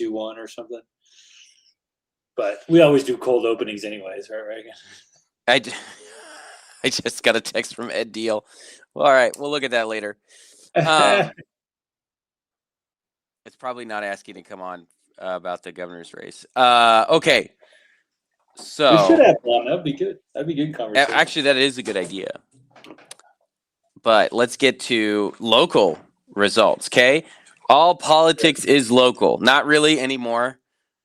2-1 or something. But we always do cold openings anyways, right, Reagan? I just got a text from Ed Deal. Well, all right, we'll look at that later. It's probably not asking to come on about the governor's race. Okay. So we should have one. That'd be good. That'd be good conversation. Actually, that is a good idea. But let's get to local results, okay? All politics is local. Not really anymore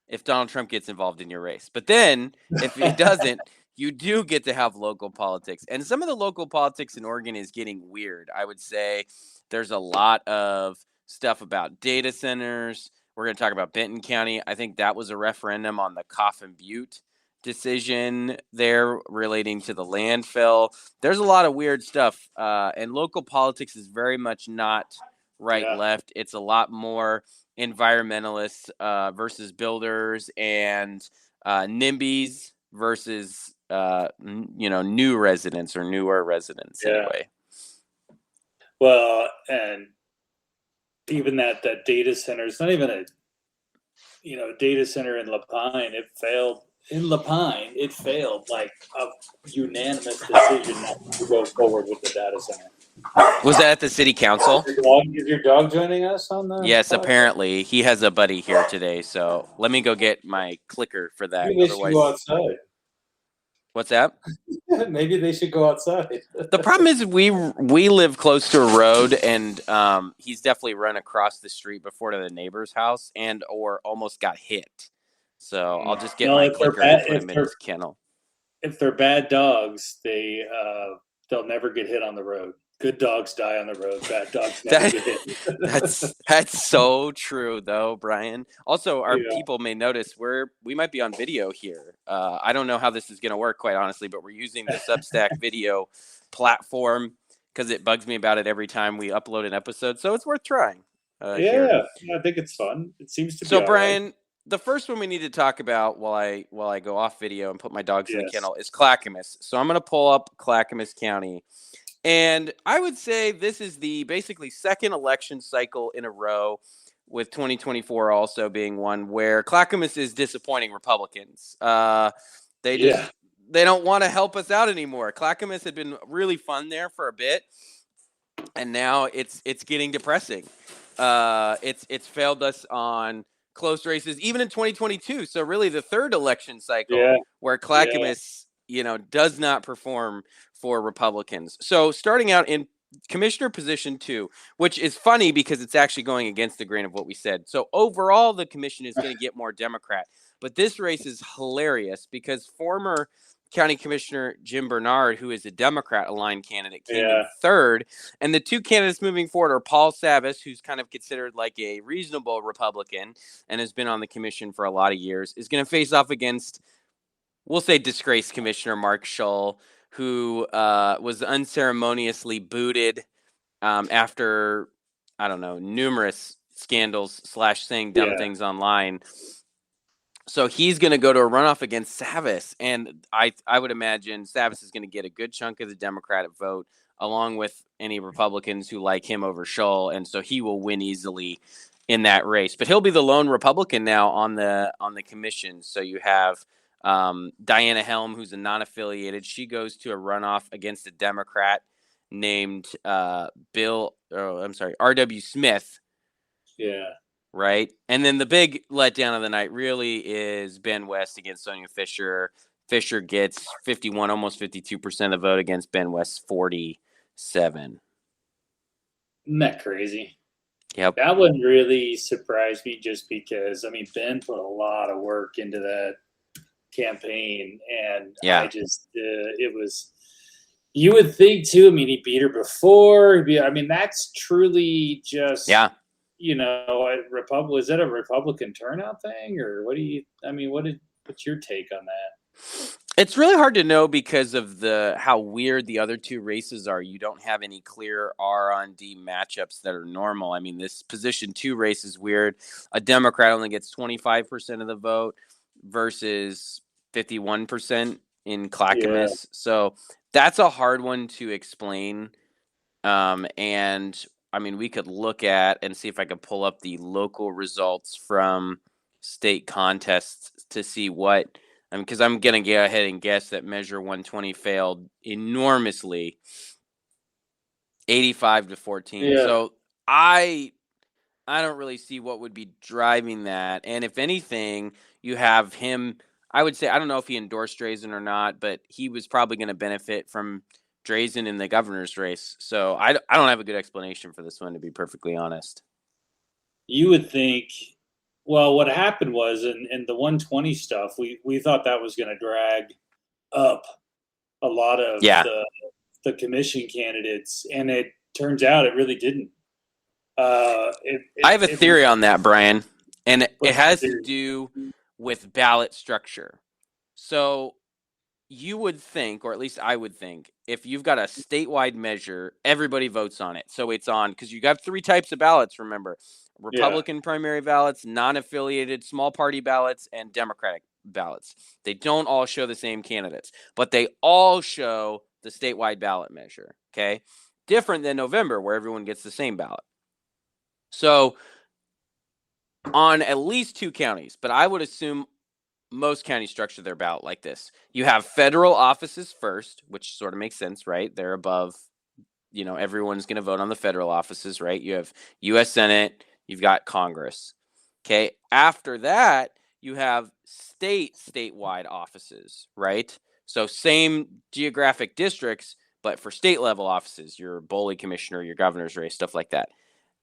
if Donald Trump gets involved in your race. But then, if he doesn't, you do get to have local politics. And some of the local politics in Oregon is getting weird. I would say there's a lot of stuff about data centers. We're going to talk about Benton County. I think that was a referendum on the Coffin Butte decision there relating to the landfill. There's a lot of weird stuff. And local politics is very much not right-left. It's a lot more environmentalists versus builders and NIMBYs versus new residents or newer residents anyway. Well, and even that data center, it's not even a data center in La Pine. It failed in La Pine. It failed like a unanimous decision not to go forward with the data center. Was that at the city council? Is your dog joining us on that? Yes, apparently. He has a buddy here today, so let me go get my clicker for that. Maybe they should go outside. What's that? Maybe they should go outside. The problem is we live close to a road, and he's definitely run across the street before to the neighbor's house or almost got hit. So I'll just get my clicker and put him in his kennel. If they're bad dogs, they'll never get hit on the road. Good dogs die on the road. Bad dogs never get hit. That's so true, though, Brian. Also, our people may notice we might be on video here. I don't know how this is going to work, quite honestly, but we're using the Substack video platform because it bugs me about it every time we upload an episode. So it's worth trying. I think it's fun. It seems to be. So, Brian, right. The first one we need to talk about while I go off video and put my dogs in the kennel is Clackamas. So I'm going to pull up Clackamas County. And I would say this is the basically second election cycle in a row, with 2024 also being one where Clackamas is disappointing Republicans. They don't want to help us out anymore. Clackamas had been really fun there for a bit, and now it's getting depressing. It's failed us on close races, even in 2022. So really, the third election cycle where Clackamas does not perform for Republicans. So starting out in commissioner position 2, which is funny because it's actually going against the grain of what we said. So overall, the commission is going to get more Democrat. But this race is hilarious because former County Commissioner Jim Bernard, who is a Democrat-aligned candidate, came in third. And the two candidates moving forward are Paul Savas, who's kind of considered like a reasonable Republican and has been on the commission for a lot of years, is going to face off against, we'll say, disgraced Commissioner Mark Shull, who was unceremoniously booted after, I don't know, numerous scandals / saying dumb things online. So he's going to go to a runoff against Savas. And I would imagine Savas is going to get a good chunk of the Democratic vote, along with any Republicans who like him over Shull. And so he will win easily in that race. But he'll be the lone Republican now on the commission. So you have Diana Helm, who's a non-affiliated. She goes to a runoff against a Democrat named R.W. Smith. Yeah. Right? And then the big letdown of the night really is Ben West against Sonia Fisher. Fisher gets 51, almost 52% of the vote against Ben West's 47. Isn't that crazy? Yep. That one really surprised me just because, Ben put a lot of work into that campaign, and I just it was, you would think too, he beat her before. That's truly just was that a Republican turnout thing, or what do you what's your take on that? It's really hard to know because of how weird the other two races are. You don't have any clear R-on-D matchups that are normal. This position 2 race is weird. A Democrat only gets 25% of the vote versus 51% in Clackamas. Yeah. So that's a hard one to explain. And we could look at and see if I could pull up the local results from state contests to see what, because I'm going to go ahead and guess that Measure 120 failed enormously, 85-14. Yeah. So I don't really see what would be driving that. And if anything, you have him. I would say, I don't know if he endorsed Drazen or not, but he was probably going to benefit from Drazen in the governor's race. So I don't have a good explanation for this one, to be perfectly honest. You would think, well, what happened was in the 120 stuff, we thought that was going to drag up a lot of Yeah. the commission candidates, and it turns out it really didn't. I have a theory on that, Brian, and it has to do with ballot structure. So you would think, or at least I would think, if you've got a statewide measure, everybody votes on it. So it's on, because you got 3 types of ballots, remember. Republican primary ballots, non-affiliated small party ballots, and Democratic ballots. They don't all show the same candidates, but they all show the statewide ballot measure, okay? Different than November, where everyone gets the same ballot. So on at least 2 counties, but I would assume most counties structure their ballot like this. You have federal offices first, which sort of makes sense, right? They're above, everyone's going to vote on the federal offices, right? You have U.S. Senate, you've got Congress. Okay. After that, you have statewide offices, right? So same geographic districts, but for state level offices, your Boley commissioner, your governor's race, stuff like that.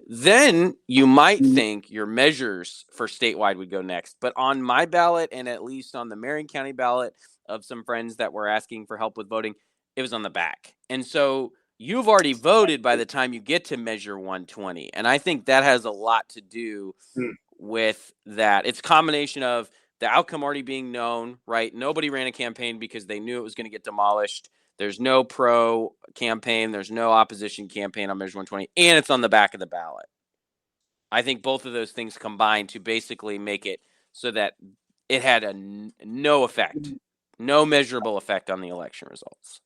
Then you might think your measures for statewide would go next. But on my ballot, and at least on the Marion County ballot of some friends that were asking for help with voting, it was on the back. And so you've already voted by the time you get to Measure 120. And I think that has a lot to do with that. It's a combination of the outcome already being known, right? Nobody ran a campaign because they knew it was going to get demolished. There's no pro campaign. There's no opposition campaign on Measure 120, and it's on the back of the ballot. I think both of those things combined to basically make it so that it had no effect, no measurable effect on the election results.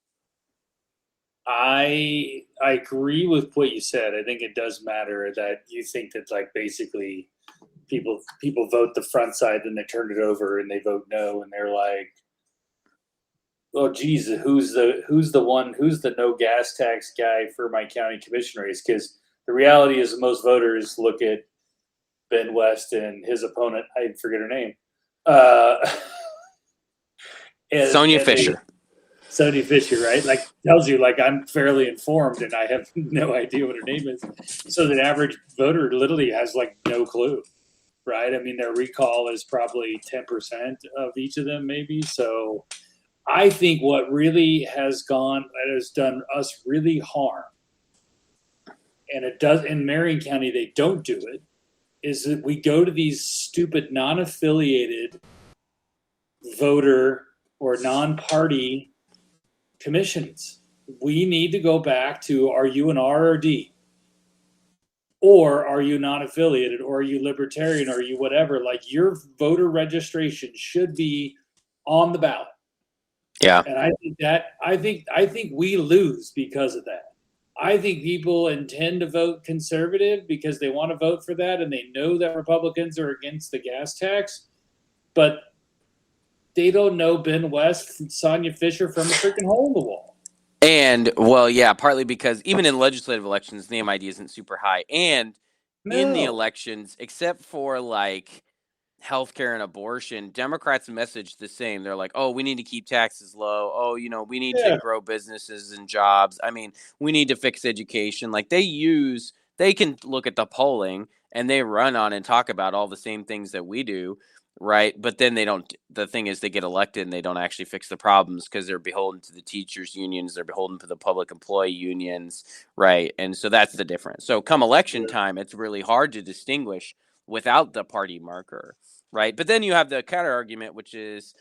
I agree with what you said. I think it does matter that you think that, like, basically people vote the front side, then they turn it over and they vote no, and they're like, oh geez, who's the no gas tax guy for my county commission race? Because the reality is most voters look at Ben West and his opponent, I forget her name, Sonia Fisher. Sonia Fisher, right? Like, tells you, like, I'm fairly informed and I have no idea what her name is. So the average voter literally has, like, no clue, right? I mean, their recall is probably 10% of each of them, maybe. So I think what really has done us really harm, and it does in Marion County, they don't do it, is that we go to these stupid non-affiliated voter or non-party commissions. We need to go back to, are you an R or D? Or are you non-affiliated? Or are you libertarian? Or are you whatever? Like, your voter registration should be on the ballot. Yeah. And I think we lose because of that. I think people intend to vote conservative because they want to vote for that, and they know that Republicans are against the gas tax, but they don't know Ben West and Sonia Fisher from a freaking hole in the wall. And, well, yeah, partly because even in legislative elections, the MID isn't super high. And in the elections, except for, like, healthcare and abortion, Democrats message the same. They're like, oh, we need to keep taxes low. Oh, we need to grow businesses and jobs. I mean, we need to fix education. Like, they can look at the polling and they run on and talk about all the same things that we do, right? But then the thing is, they get elected and they don't actually fix the problems because they're beholden to the teachers unions. They're beholden to the public employee unions, right? And so that's the difference. So come election time, it's really hard to distinguish without the party marker, right? But then you have the counter argument, which is,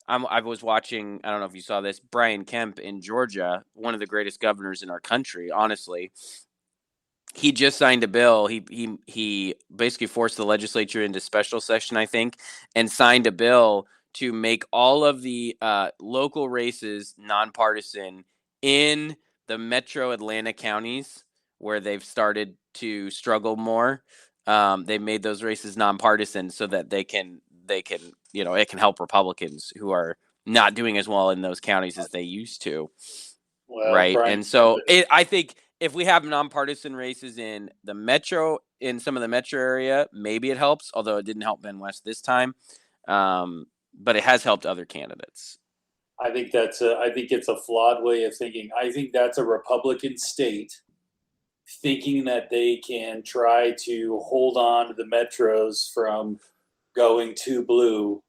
I was watching, I don't know if you saw this, Brian Kemp in Georgia, one of the greatest governors in our country, honestly. He just signed a bill. He basically forced the legislature into special session, I think, and signed a bill to make all of the local races nonpartisan in the metro Atlanta counties where they've started to struggle more. They made those races nonpartisan so that they can, it can help Republicans who are not doing as well in those counties as they used to. Well, Right. Brian, And so I think if we have nonpartisan races in some of the metro area, maybe it helps, although it didn't help Ben West this time. But it has helped other candidates. I think it's a flawed way of thinking. I think that's a Republican state thinking that they can try to hold on to the metros from going too blue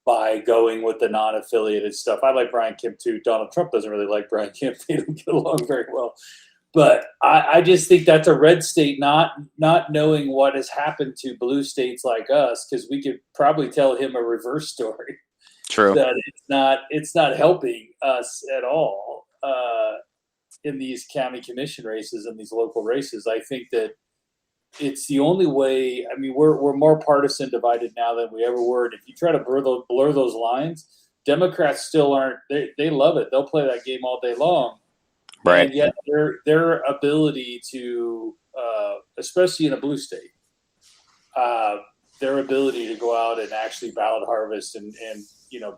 by going with the non-affiliated stuff. I like Brian Kemp too. Donald Trump doesn't really like Brian Kemp. They don't get along very well. But I just think that's a red state not knowing what has happened to blue states like us, because we could probably tell him a reverse story. True. That it's not helping us at all in these county commission races and these local races. I think that it's the only way. I mean, we're more partisan divided now than we ever were. And if you try to blur those lines, Democrats still aren't. They love it. They'll play that game all day long. Right. And yet their ability to, especially in a blue state, their ability to go out and actually ballot harvest and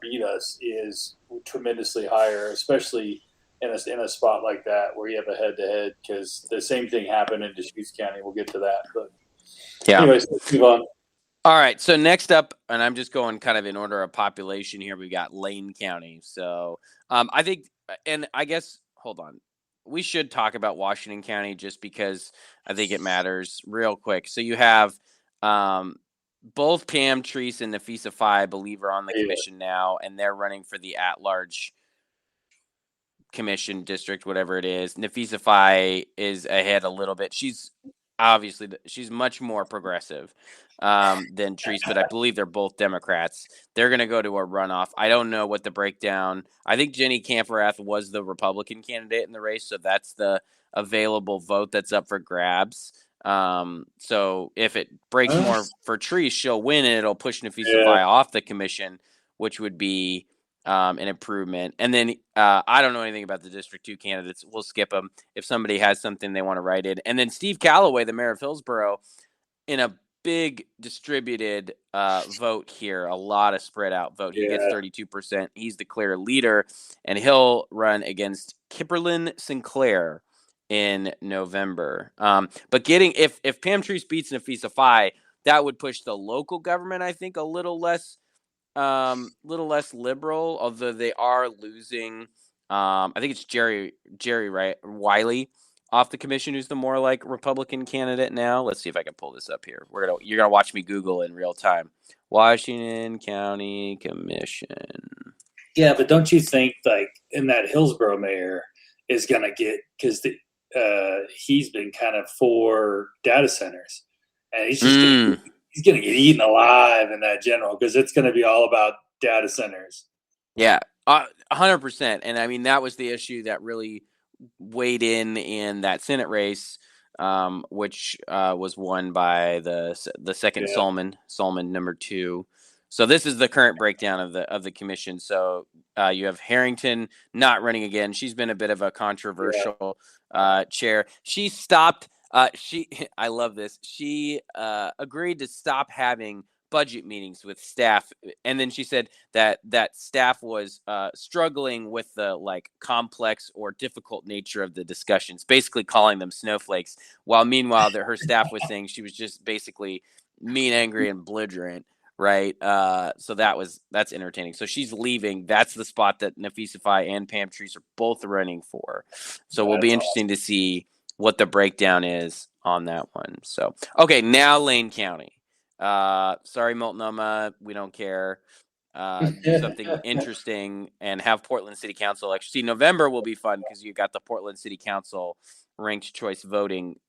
beat us is tremendously higher, especially in a spot like that where you have a head-to-head, because the same thing happened in Deschutes County. We'll get to that. But anyways, let's move on. All right. So next up, and I'm just going kind of in order of population here, we got Lane County. So I think, and I guess, hold on. We should talk about Washington County just because I think it matters real quick. So you have both Pam Treese and Nafisa Faye, I believe, are on the commission now, and they're running for the at-large commission district, whatever it is. Nafisa Faye is ahead a little bit. She's much more progressive than Treese, but I believe they're both Democrats. They're going to go to a runoff. I don't know what the breakdown. I think Jenny Campherath was the Republican candidate in the race, so that's the available vote that's up for grabs. So if it breaks more for Treese, she'll win, and it'll push Nafisa Faye off the commission, which would be an improvement. And then I don't know anything about the District 2 candidates. We'll skip them. If somebody has something they want to write in. And then Steve Calloway, the mayor of Hillsborough, in a big distributed vote here, a lot of spread out vote. He gets 32%. He's the clear leader, and he'll run against Kipperlyn Sinclair in November. But if Pam Treese beats Nafisa Faye, that would push the local government, I think, a little less liberal, although they are losing. I think it's Jerry Wiley off the commission, who's the more like Republican candidate now. Let's see if I can pull this up here. You're gonna watch me Google in real time. Washington County Commission. Yeah, but don't you think like in that Hillsborough mayor is gonna get, because he's been kind of for data centers, and he's just he's going to get eaten alive in that general, because it's going to be all about data centers. Yeah, 100%. And I mean, that was the issue that really weighed in that Senate race, which was won by the second Solomon number 2. So this is the current breakdown of the commission. So you have Harrington not running again. She's been a bit of a controversial chair. She stopped. I love this. She agreed to stop having budget meetings with staff, and then she said that staff was struggling with the complex or difficult nature of the discussions, basically calling them snowflakes. While meanwhile, her staff was saying she was just basically mean, angry, and belligerent. Right. So that's entertaining. So she's leaving. That's the spot that Nafisa Faye and Pam Treese are both running for. So we'll be interesting to see what the breakdown is on that one. So, okay, now Lane County. Sorry, Multnomah, we don't care. Do something interesting and have Portland City Council election. See, November will be fun because you got the Portland City Council ranked choice voting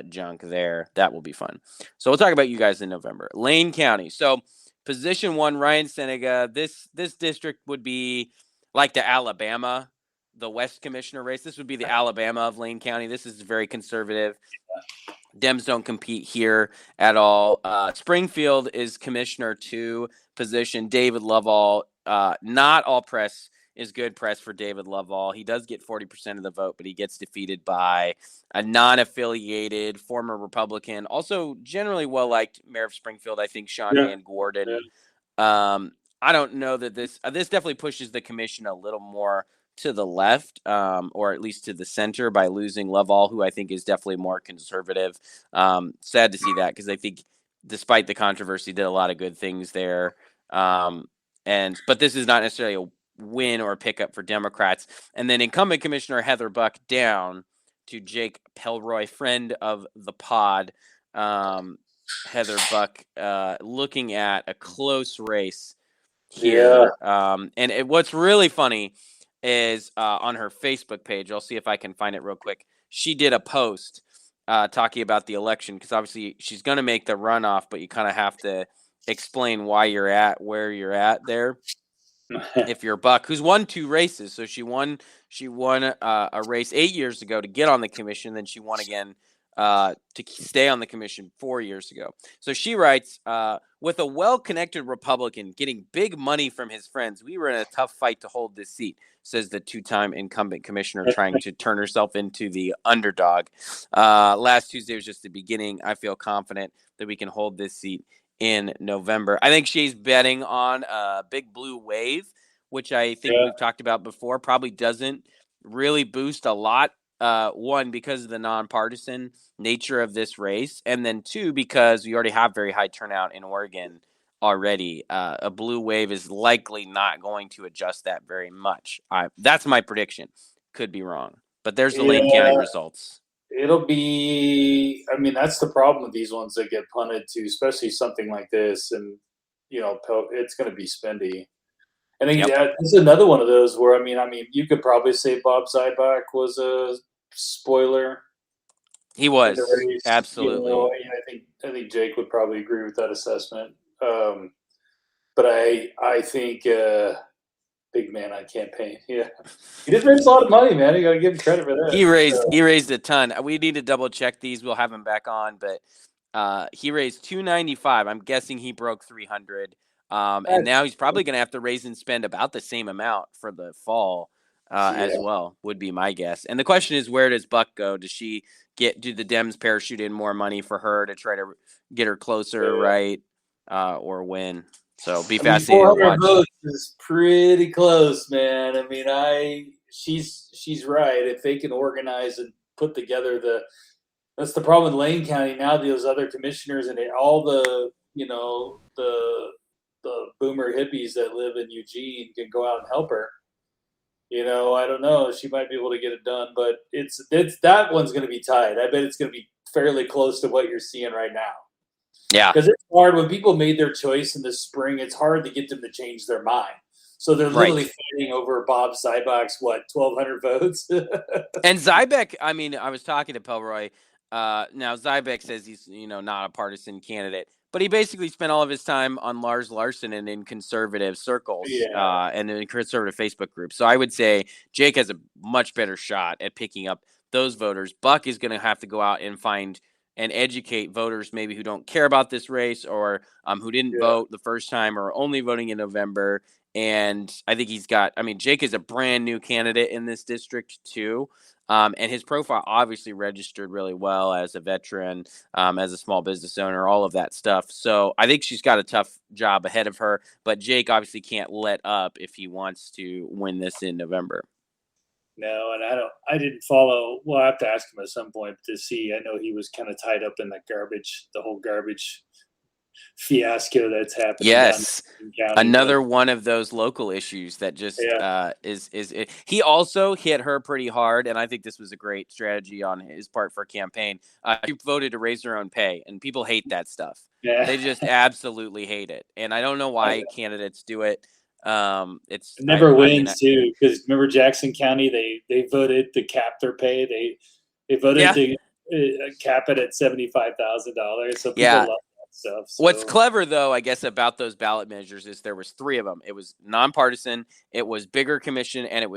junk there. That will be fun. So we'll talk about you guys in November. Lane County. So position 1, Ryan Senega. This district would be like the Alabama, the West Commissioner race. This would be the Alabama of Lane County. This is very conservative. Dems don't compete here at all. Springfield is Commissioner 2 position. David Lovall. Not all press is good press for David Lovall. He does get 40% of the vote, but he gets defeated by a non-affiliated former Republican, also generally well-liked mayor of Springfield, I think, Sean Van Gordon. I don't know that this definitely pushes the commission a little more to the left, or at least to the center, by losing Lovell, who I think is definitely more conservative. Sad to see that, because I think, despite the controversy, did a lot of good things there. But this is not necessarily a win or a pickup for Democrats. And then incumbent Commissioner Heather Buck down to Jake Pelroy, friend of the pod. Heather Buck looking at a close race here. What's really funny is on her Facebook page, I'll see if I can find it real quick. She did a post talking about the election, because obviously she's going to make the runoff, but you kind of have to explain why you're at where you're at there. If you're Buck, who's won 2 races, so she won a race 8 years ago to get on the commission, then she won again to stay on the commission 4 years ago. So she writes, with a well-connected Republican getting big money from his friends, we were in a tough fight to hold this seat, says the 2-time incumbent commissioner, trying to turn herself into the underdog. Last Tuesday was just the beginning. I feel confident that we can hold this seat in November. I think she's betting on a big blue wave, which I think we've talked about before, probably doesn't really boost a lot. One, because of the nonpartisan nature of this race, and then 2, because we already have very high turnout in Oregon already. A blue wave is likely not going to adjust that very much. That's my prediction. Could be wrong, but there's the Lane County results. It'll be, I mean, that's the problem with these ones that get punted to, especially something like this. And, it's going to be spendy. And it's another one of those where, I mean, you could probably say Bob Zybach was a spoiler. He was, absolutely. I think Jake would probably agree with that assessment. But I think big man on campaign. Yeah, he did raise a lot of money, man. You got to give him credit for that. He raised a ton. We need to double check these. We'll have him back on, but he raised $295. I'm guessing he broke 300. And now he's probably going to have to raise and spend about the same amount for the fall as well, would be my guess. And the question is, where does Buck go? Do the Dems parachute in more money for her to try to get her closer, right, or win? So be fascinating to watch. Votes is pretty close, man. I mean, she's right. If they can organize and put together that's the problem in Lane County now. Those other commissioners and all the the boomer hippies that live in Eugene can go out and help her. I don't know. She might be able to get it done, but it's that one's going to be tight. I bet it's going to be fairly close to what you're seeing right now. Yeah. Because it's hard when people made their choice in the spring. It's hard to get them to change their mind. So they're literally fighting over Bob Zybach's 1,200 votes. And Zybach, I mean, I was talking to Pelroy. Now Zybach says he's not a partisan candidate, but he basically spent all of his time on Lars Larson and in conservative circles, and in conservative Facebook groups. So I would say Jake has a much better shot at picking up those voters. Buck is going to have to go out and find and educate voters maybe who don't care about this race, or who didn't vote the first time, or only voting in November. And I think Jake is a brand new candidate in this district too. And his profile obviously registered really well as a veteran, as a small business owner, all of that stuff. So I think she's got a tough job ahead of her, but Jake obviously can't let up if he wants to win this in November. No, and I didn't follow. Well, I have to ask him at some point to see. I know he was kind of tied up in the whole garbage fiasco that's happening. Yes, another one of those local issues that just is. He also hit her pretty hard, and I think this was a great strategy on his part for campaign. She voted to raise her own pay, and people hate that stuff. Yeah. They just absolutely hate it, and I don't know why candidates do it. It never wins too, because remember Jackson County, they voted to cap their pay. They voted to cap it at $75,000. So people love that stuff. So. What's clever though, I guess, about those ballot measures is there was 3 of them. It was nonpartisan, it was bigger commission, and it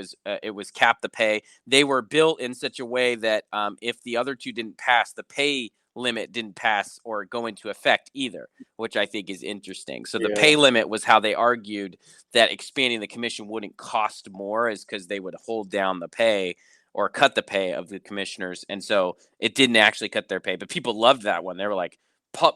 was cap the pay. They were built in such a way that if the other 2 didn't pass, the pay limit didn't pass or go into effect either, which I think is interesting. So the pay limit was how they argued that expanding the commission wouldn't cost more, is because they would hold down the pay or cut the pay of the commissioners. And so it didn't actually cut their pay, but people loved that one. They were like,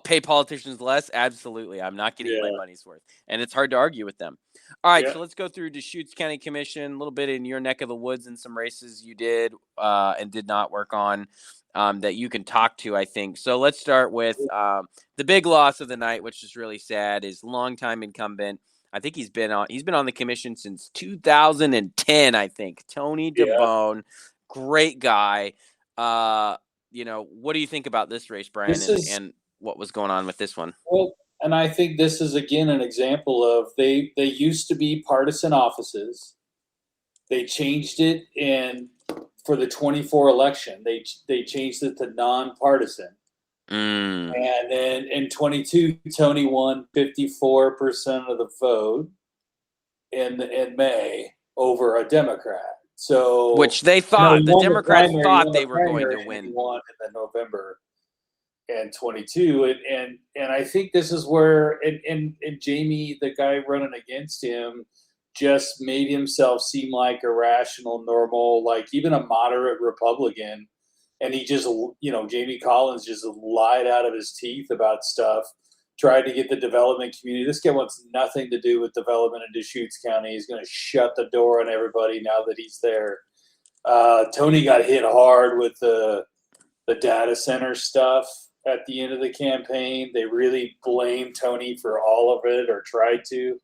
pay politicians less? Absolutely. I'm not getting my Yeah. money's worth. And it's hard to argue with them. All right, Yeah. so let's go through Deschutes County Commission, a little bit in your neck of the woods and some races you did and did not work on that you can talk to, I think. So let's start with the big loss of the night, which is really sad, is longtime incumbent. I think he's been on the commission since 2010, I think. Tony Yeah. DeBone, great guy. What do you think about this race, Brian, and what was going on with this one? Well, and I think this is again an example of they used to be partisan offices. They changed it for the 24 election. They changed it to nonpartisan. And then in 22, Tony won 54% of the vote in May over a Democrat. So which they thought the Democrats thought they were going to win. He won in the November and 22, and I think this is where and Jamie, the guy running against him, just made himself seem like a rational, normal, like even a moderate Republican. And he just, Jamie Collins just lied out of his teeth about stuff, tried to get the development community. This guy wants nothing to do with development in Deschutes County. He's going to shut the door on everybody now that he's there. Tony got hit hard with the data center stuff at the end of the campaign. They really blamed Tony for all of it, or tried to,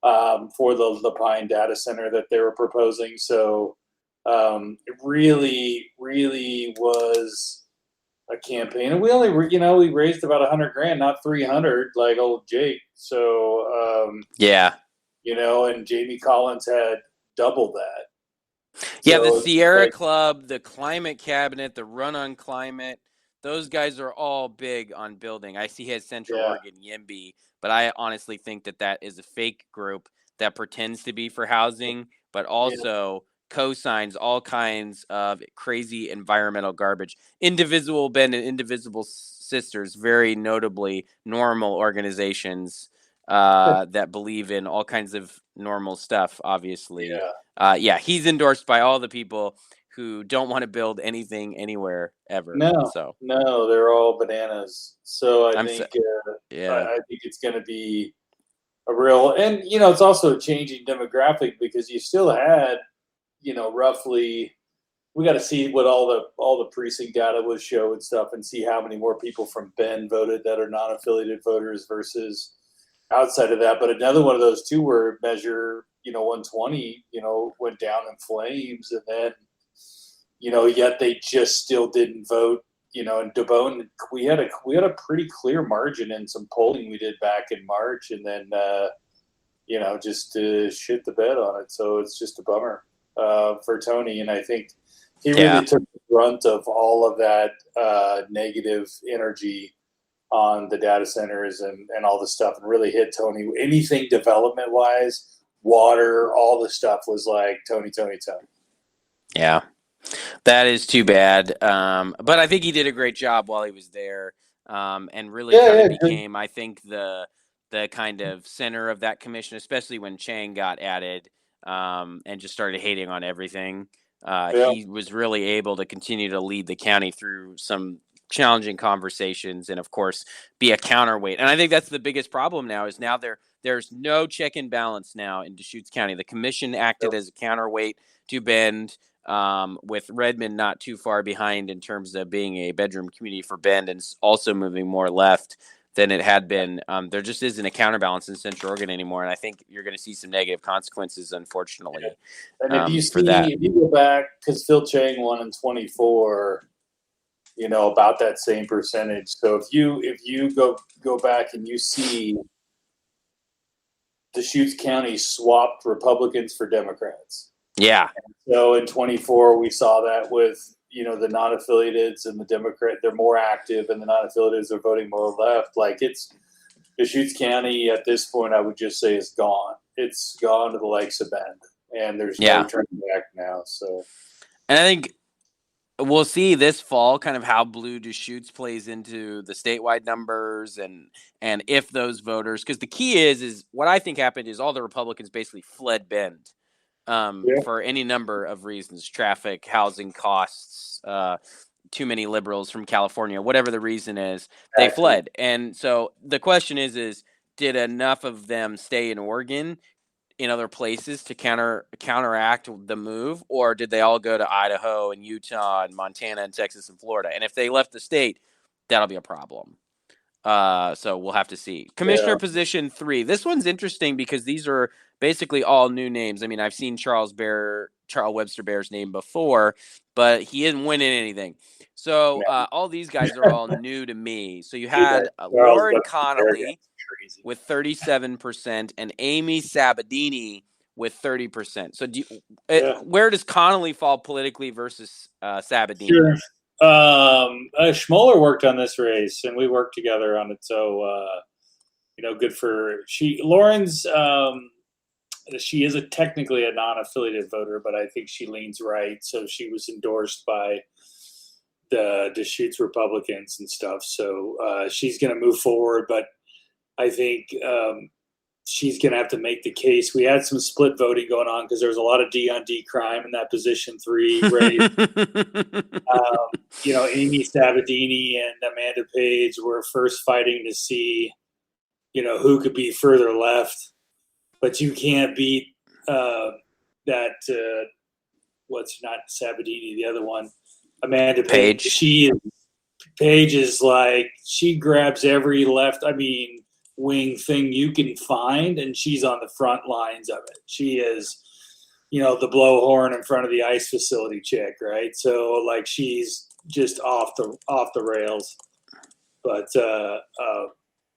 for the Pine data center that they were proposing. So it really, really was a campaign, and we raised about $100,000, not 300 like old Jake. So and Jamie Collins had double that. Yeah, so the Sierra Club, the Climate Cabinet, the Run on Climate, those guys are all big on building. I see he has Central Oregon YIMBY, but I honestly think that is a fake group that pretends to be for housing, but also co-signs all kinds of crazy environmental garbage. Indivisible Bend and Indivisible Sisters, very notably normal organizations that believe in all kinds of normal stuff, obviously. He's endorsed by all the people who don't want to build anything anywhere ever. No, they're all bananas. So I think it's going to be a real, and it's also a changing demographic, because you still had, roughly, we got to see what all the precinct data would show and stuff, and see how many more people from Bend voted that are non-affiliated voters versus outside of that. But another one of those two where measure, 120, went down in flames, and then, yet they just still didn't vote. And DeBone, we had a pretty clear margin in some polling we did back in March, and then just shit the bed on it. So it's just a bummer for Tony, and I think he really took the brunt of all of that negative energy on the data centers and all the stuff, and really hit Tony. Anything development wise, water, all the stuff was like Tony. Yeah, that is too bad. But I think he did a great job while he was there, and really became, I think, the kind of center of that commission, especially when Chang got added, and just started hating on everything. He was really able to continue to lead the county through some challenging conversations, and of course be a counterweight. And I think that's the biggest problem now, is now there's no check and balance now in Deschutes County. The commission acted as a counterweight to Bend, with Redmond not too far behind in terms of being a bedroom community for Bend, and also moving more left than it had been. There just isn't a counterbalance in Central Oregon anymore, and I think you're going to see some negative consequences, unfortunately. And if you go back, because Phil Chang won in 24, about that same percentage. So if you go back and you see Deschutes County swapped Republicans for Democrats. Yeah. And so in 24, we saw that with, the non-affiliateds and the Democrat, they're more active, and the non-affiliateds are voting more left. Like, it's Deschutes County at this point, I would just say, is gone. It's gone to the likes of Bend, and there's no turning back now. So, and I think we'll see this fall kind of how blue Deschutes plays into the statewide numbers, and if those voters, because the key is what I think happened is all the Republicans basically fled Bend. For any number of reasons, traffic, housing costs, too many liberals from California, whatever the reason is, they fled. And so the question is did enough of them stay in Oregon in other places to counteract the move, or did they all go to Idaho and Utah and Montana and Texas and Florida? And if they left the state, that'll be a problem. So we'll have to see. Commissioner position 3. This one's interesting because these are basically all new names. I mean, I've seen Charles Webster Bear's name before, but he isn't winning anything. So all these guys are all new to me. So you had Lauren Connolly with 37% and Amy Sabadini with 30%. So where does Connolly fall politically versus Sabadini? Sure. Schmoller worked on this race and we worked together on it. So, good for Lauren's, she is technically a non-affiliated voter, but I think she leans right. So she was endorsed by the Deschutes Republicans and stuff. So, she's going to move forward, but I think, she's going to have to make the case. We had some split voting going on because there was a lot of D on D crime in that position 3 race. Amy Sabadini and Amanda Page were first fighting to see, who could be further left. But you can't beat what's not Sabadini, the other one, Amanda Page. Page is like, she grabs every wing thing you can find, and she's on the front lines of it. She is, the blowhorn in front of the ice facility chick, right? So like she's just off the rails. But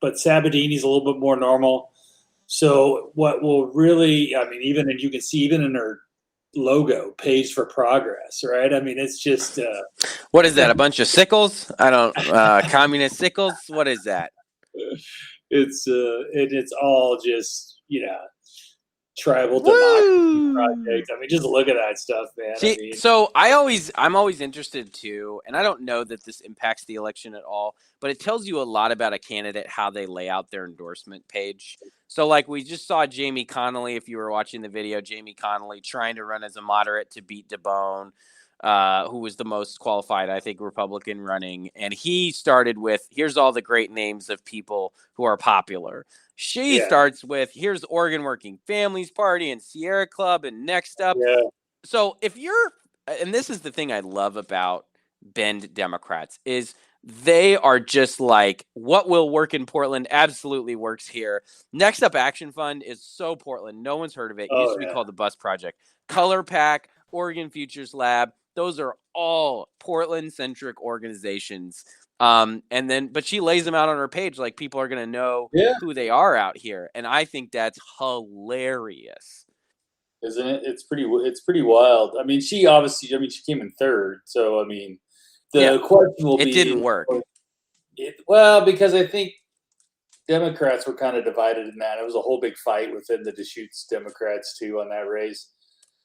Sabadini's a little bit more normal. So what will really, you can see even in her logo, Page for Progress, right? It's just what is that? A bunch of sickles? I don't communist sickles? What is that? It's all just tribal democracy project. Just look at that stuff, man. So I'm always interested too, and I don't know that this impacts the election at all, but it tells you a lot about a candidate how they lay out their endorsement page. So like we just saw Jamie Connolly, if you were watching the video, Jamie Connolly trying to run as a moderate to beat DeBone, who was the most qualified, I think, Republican running. And he started with, here's all the great names of people who are popular. She starts with, here's Oregon Working Families Party and Sierra Club and Next Up. Yeah. So if you're, and this is the thing I love about Bend Democrats, is they are just like, what will work in Portland absolutely works here. Next Up Action Fund is so Portland. No one's heard of it. It used to be called the Bus Project. Color Pack, Oregon Futures Lab, those are all Portland-centric organizations. But she lays them out on her page like people are going to know who they are out here. And I think that's hilarious. Isn't it? It's pretty wild. She obviously, she came in third. So, the question will be. It didn't work. Because I think Democrats were kind of divided in that. It was a whole big fight within the Deschutes Democrats, too, on that race.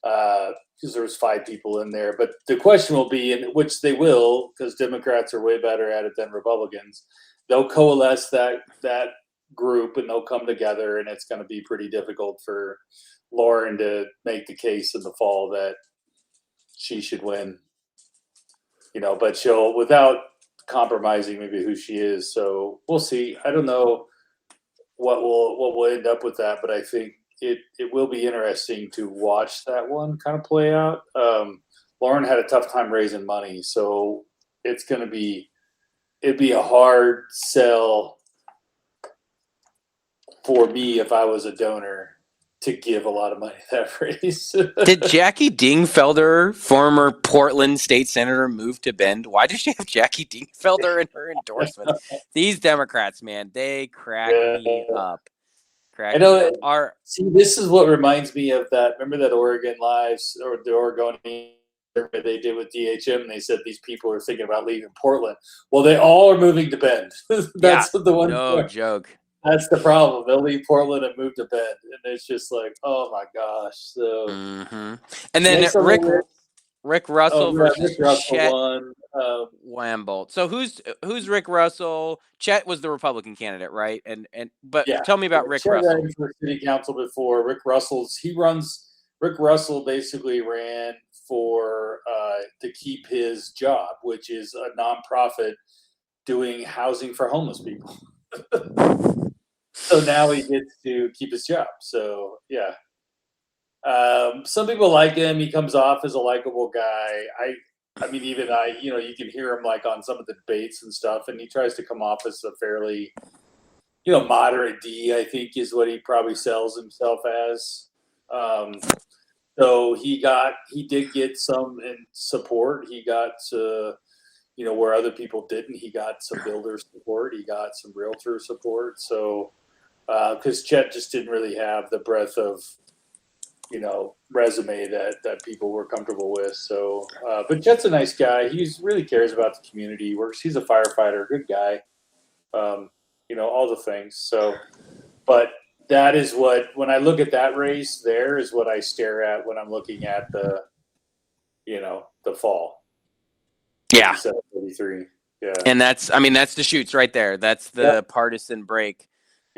Because there was 5 people in there. But the question will be, and which they will, because Democrats are way better at it than Republicans, they'll coalesce that group and they'll come together, and it's going to be pretty difficult for Lauren to make the case in the fall that she should win. But she'll, without compromising maybe who she is. So we'll see. I don't know what will end up with that, but I think it will be interesting to watch that one kind of play out. Lauren had a tough time raising money, so it'd be a hard sell for me if I was a donor to give a lot of money to that race. Did Jackie Dingfelder, former Portland state senator, move to Bend? Why does she have Jackie Dingfelder in her endorsement? These Democrats, man, they crack me up. I know. See, this is what reminds me of that. Remember that Oregon Lives or the Oregonian survey they did with DHM? And they said these people are thinking about leaving Portland. Well, they all are moving to Bend. That's the one. No joke. That's the problem. They'll leave Portland and move to Bend, and it's just like, oh my gosh. So, and then Rick Russell versus Chet Wambolt. So who's Rick Russell? Chet was the Republican candidate, right? And tell me about Rick Chet Russell. ran for city council before. Rick Rick Russell basically ran for to keep his job, which is a nonprofit doing housing for homeless people. So now he gets to keep his job. So yeah, some people like him. He comes off as a likable guy. I mean, even you can hear him like on some of the debates and stuff, and he tries to come off as a fairly, moderate D, I think is what he probably sells himself as. So he did get some support. He got where other people didn't. He got some builder support. He got some realtor support. So, because Chet just didn't really have the breadth of, resume that people were comfortable with. So, but Chet's a nice guy. He really cares about the community. He's a firefighter, good guy. All the things. So, but that is when I look at that race, there is what I stare at when I'm looking at the fall. Yeah. 33. Yeah. And that's Deschutes right there. That's the partisan break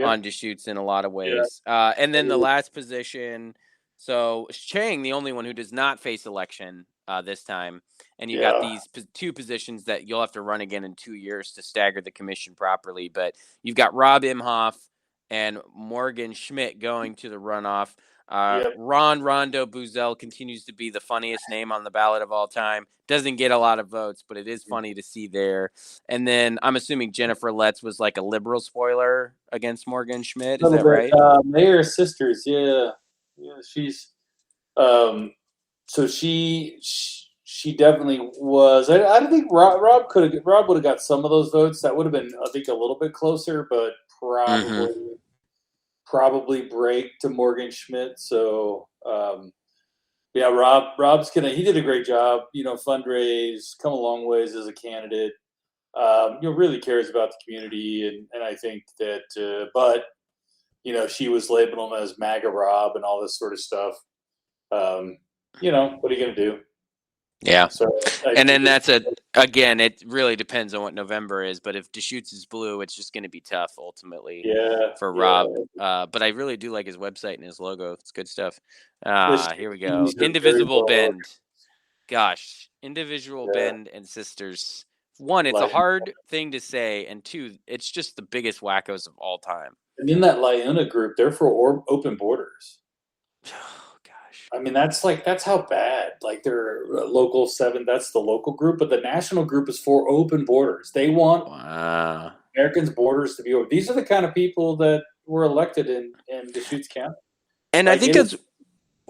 on Deschutes in a lot of ways. Yeah. And then the last position. So Chang, the only one who does not face election this time. And you got these two positions that you'll have to run again in 2 years to stagger the commission properly. But you've got Rob Imhoff and Morgan Schmidt going to the runoff. Ron Rondo Buzel continues to be the funniest name on the ballot of all time. Doesn't get a lot of votes, but it is funny to see there. And then I'm assuming Jennifer Letts was like a liberal spoiler against Morgan Schmidt. Is that right? They are sisters. Yeah. She's so she definitely was. I don't think Rob would have got some of those votes. That would have been, I think, a little bit closer, but probably break to Morgan Schmidt. So Rob's he did a great job, fundraise, come a long ways as a candidate. Really cares about the community, and I think that but she was labeling him as MAGA Rob and all this sort of stuff. What are you gonna do? Yeah. So, and then again, it really depends on what November is. But if Deschutes is blue, it's just going to be tough ultimately for Rob. But I really do like his website and his logo. It's good stuff. Here we go. Indivisible Bend. Gosh, Indivisible Bend and Sisters. One, it's a hard thing to say. And two, it's just the biggest wackos of all time. And in that Liona group, they're for open borders. I mean, that's how bad. Like, they're local 7. That's the local group, but the national group is for open borders. They want Americans' borders to be open. These are the kind of people that were elected in Deschutes County. And I think it's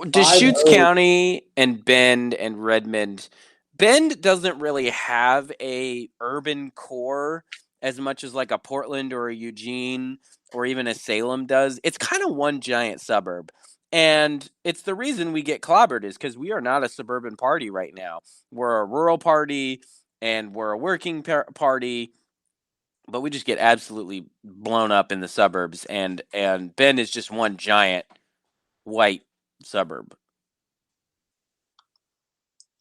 Deschutes County and Bend and Redmond. Bend doesn't really have a urban core as much as like a Portland or a Eugene or even a Salem does. It's kind of one giant suburb. And it's the reason we get clobbered is because we are not a suburban party right now. We're a rural party and we're a working party, but we just get absolutely blown up in the suburbs. And Bend is just one giant white suburb.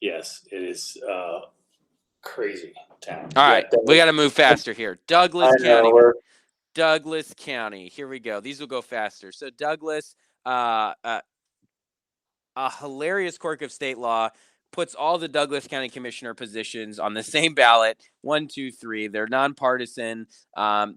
Yes, it is crazy town. All right, we got to move faster here. Douglas County. Douglas County. Here we go. These will go faster. So Douglas. A hilarious quirk of state law puts all the Douglas County Commissioner positions on the same ballot. 1, 2, 3. They're nonpartisan.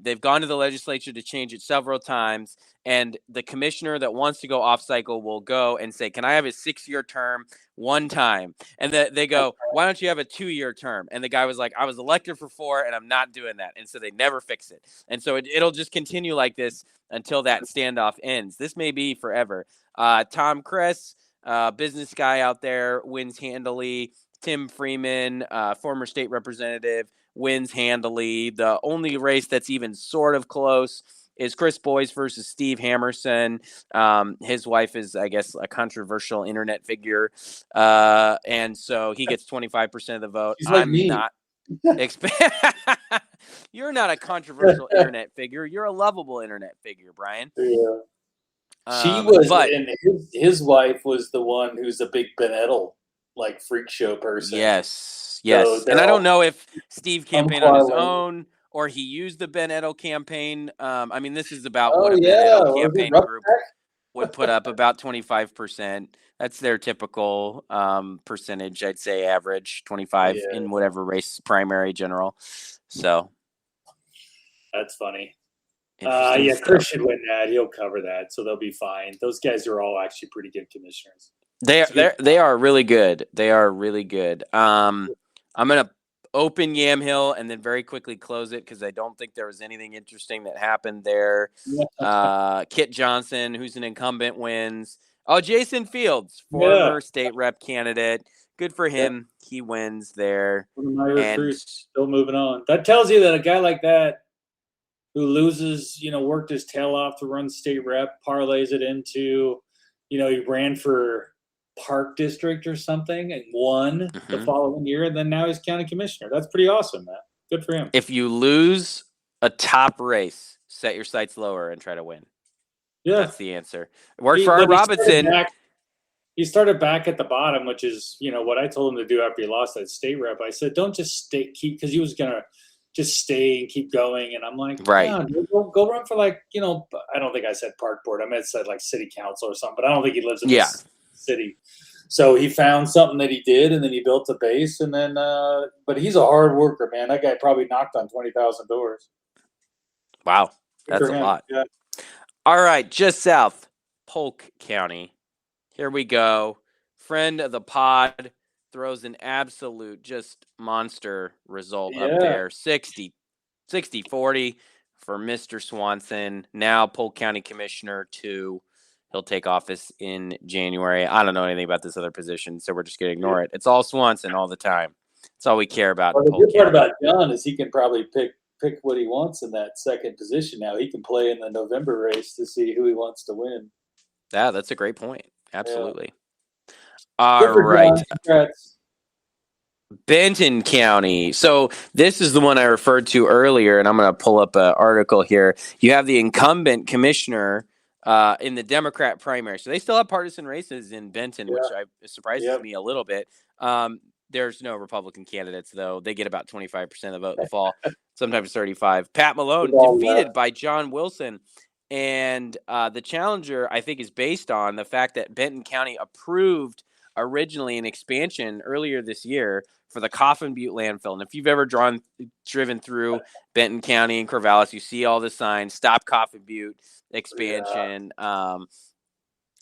They've gone to the legislature to change it several times. And the commissioner that wants to go off cycle will go and say, can I have a 6-year term one time? And they go, why don't you have a 2-year term? And the guy was like, I was elected for 4 and I'm not doing that. And so they never fix it. And so it'll just continue like this until that standoff ends. This may be forever. Tom Kress, business guy out there, wins handily. Tim Freeman, former state representative, wins handily. The only race that's even sort of close is Chris Boyce versus Steve Hamerson. His wife is, I guess, a controversial internet figure. And so he gets 25% of the vote. I'm not. You're not a controversial internet figure. You're a lovable internet figure, Brian. Yeah. She was, and his wife was the one who's a big Ben Edel, like, freak show person. Yes. So and I don't know if Steve campaigned on his own or he used the Ben Edel campaign. I mean, this is about what a Ben Edel campaign group would put up about 25%. That's their typical percentage, I'd say average 25 in whatever race, primary, general. So that's funny. Stuff. Chris should win that. He'll cover that, so they'll be fine. Those guys are all actually pretty good commissioners. They are really good. They are really good. I'm gonna open Yamhill and then very quickly close it because I don't think there was anything interesting that happened there. Kit Johnson, who's an incumbent, wins. Oh, Jason Fields, former state rep candidate. Good for him. Yeah. He wins there. One of my recruits still moving on. That tells you that a guy like that who loses, worked his tail off to run state rep, parlays it into, he ran for Park District or something and won the following year, and then now he's county commissioner. That's pretty awesome, man. Good for him. If you lose a top race, set your sights lower and try to win. Yeah. That's the answer. It worked for Art Robinson. He started back at the bottom, which is, what I told him to do after he lost that state rep. I said, don't just because he was going to just stay and keep going. And I'm like, right. Go run for I don't think I said park board. I meant said city council or something, but I don't think he lives in this city. So he found something that he did, and then he built a base, and then but he's a hard worker, man. That guy probably knocked on 20,000 doors. Wow. That's a lot. Yeah. All right, just south, Polk County. Here we go. Friend of the pod throws an absolute just monster result up there. 60-40 for Mr. Swanson. Now Polk County Commissioner 2. He'll take office in January. I don't know anything about this other position, so we're just going to ignore it. It's all Swanson all the time. That's all we care about. Well, the good part about John is he can probably pick what he wants in that second position now. He can play in the November race to see who he wants to win. Yeah, that's a great point. Absolutely. Yeah. All right. Benton County. So this is the one I referred to earlier, and I'm going to pull up an article here. You have the incumbent commissioner in the Democrat primary. So they still have partisan races in Benton, which surprises me a little bit. There's no Republican candidates, though. They get about 25% of the vote in the fall, sometimes 35%. Pat Malone defeated by John Wilson. And the challenger, I think, is based on the fact that Benton County approved originally an expansion earlier this year for the Coffin Butte landfill. And if you've ever driven through Benton County and Corvallis, you see all the signs, stop Coffin Butte expansion.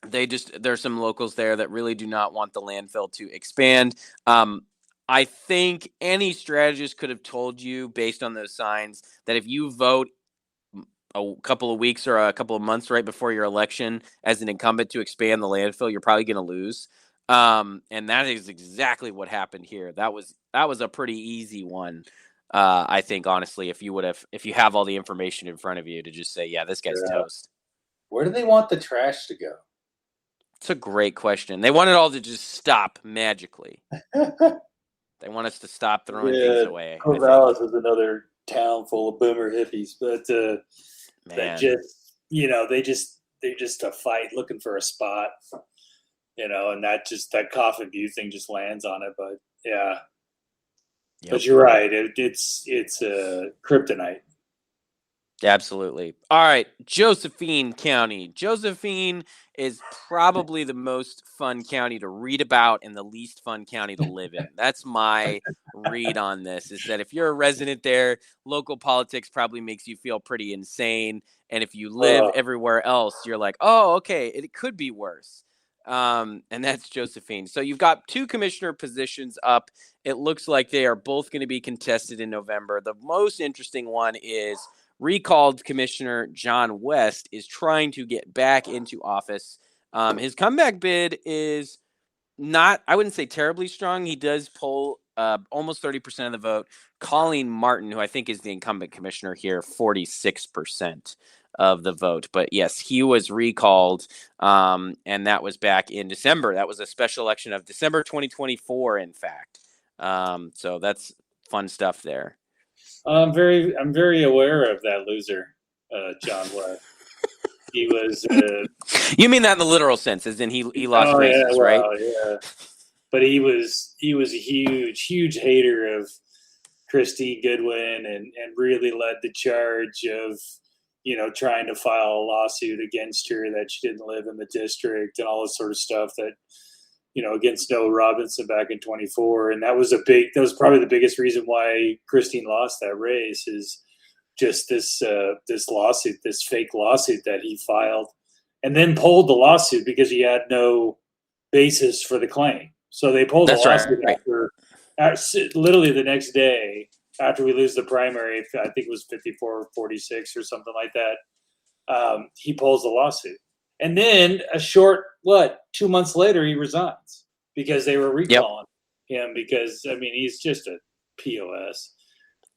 There's some locals there that really do not want the landfill to expand. I think any strategist could have told you based on those signs that if you vote a couple of weeks or a couple of months right before your election as an incumbent to expand the landfill, you're probably going to lose. And that is exactly what happened here. That was a pretty easy one. I think, honestly, if you have all the information in front of you to just say, yeah, this guy's toast. Where do they want the trash to go? It's a great question. They want it all to just stop magically. They want us to stop throwing things away. Corvallis was another town full of boomer hippies, but they just a fight looking for a spot, and that Coffin Butte thing just lands on it. But yeah, but you're right. It's kryptonite. Absolutely. All right, Josephine County. Josephine is probably the most fun county to read about and the least fun county to live in. That's my read on this, is that if you're a resident there, local politics probably makes you feel pretty insane. And if you live everywhere else, you're like, oh, okay, it could be worse. And that's Josephine. So you've got 2 commissioner positions up. It looks like they are both going to be contested in November. The most interesting one is recalled Commissioner John West is trying to get back into office. His comeback bid is not, I wouldn't say terribly strong. He does poll almost 30% of the vote. Colleen Martin, who I think is the incumbent commissioner here, 46% of the vote. But yes, he was recalled, and that was back in December. That was a special election of December 2024, in fact. So that's fun stuff there. I'm very aware of that loser, John West. He was. You mean that in the literal sense, as in he lost races, right? Yeah. But he was a huge hater of Christie Goodwin, and really led the charge of, trying to file a lawsuit against her that she didn't live in the district and all this sort of stuff that, against Noah Robinson back in 24. And that was probably the biggest reason why Christine lost that race, is just this lawsuit, this fake lawsuit that he filed, and then pulled the lawsuit because he had no basis for the claim. So they pulled the lawsuit after literally the next day after we lose the primary. I think it was 54-46 or something like that. He pulls the lawsuit. And then a short, 2 months later, he resigns because they were recalling him because, he's just a POS.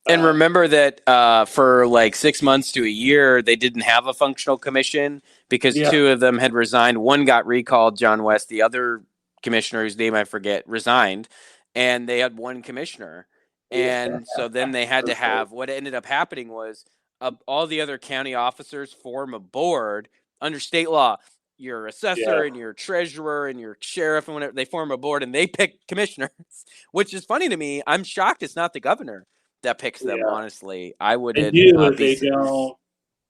And remember that for like 6 months to a year, they didn't have a functional commission because two of them had resigned. One got recalled, John West. The other commissioner, whose name I forget, resigned. And they had one commissioner. And so then they had to have, what ended up happening was all the other county officers form a board under state law. Your assessor and your treasurer and your sheriff and whatever, they form a board and they pick commissioners, which is funny to me. I'm shocked it's not the governor that picks them. Honestly, I would. They do if they don't.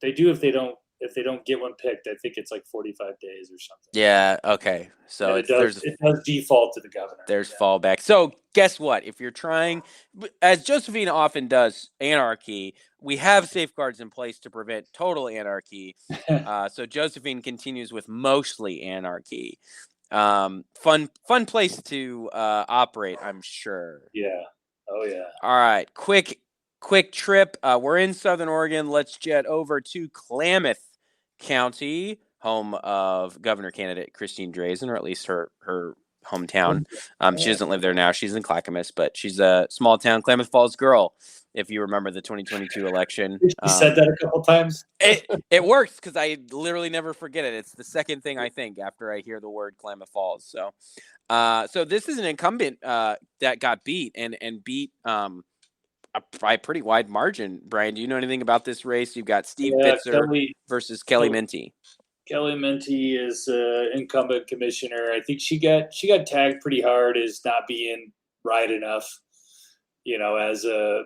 They do if they don't get one picked. I think it's like 45 days or something. Yeah. Okay. So it does default to the governor. There's fallback. So guess what? If you're trying, as Josephine often does, anarchy, we have safeguards in place to prevent total anarchy. So Josephine continues with mostly anarchy. Fun place to operate, I'm sure. Yeah. Oh yeah. All right. Quick trip. We're in Southern Oregon. Let's jet over to Klamath County, home of governor candidate Christine Drazen, or at least her hometown. She doesn't live there now. She's in Clackamas, but she's a small town Klamath Falls girl. If you remember the 2022 election, she said that a couple times. It works because I literally never forget it. It's the second thing I think after I hear the word Klamath Falls. So this is an incumbent that got beat and beat by a pretty wide margin. Brian, do you know anything about this race? You've got Steve Bitzer versus Kelly Minty. Kelly Minty is incumbent commissioner. I think she got tagged pretty hard as not being right enough, as a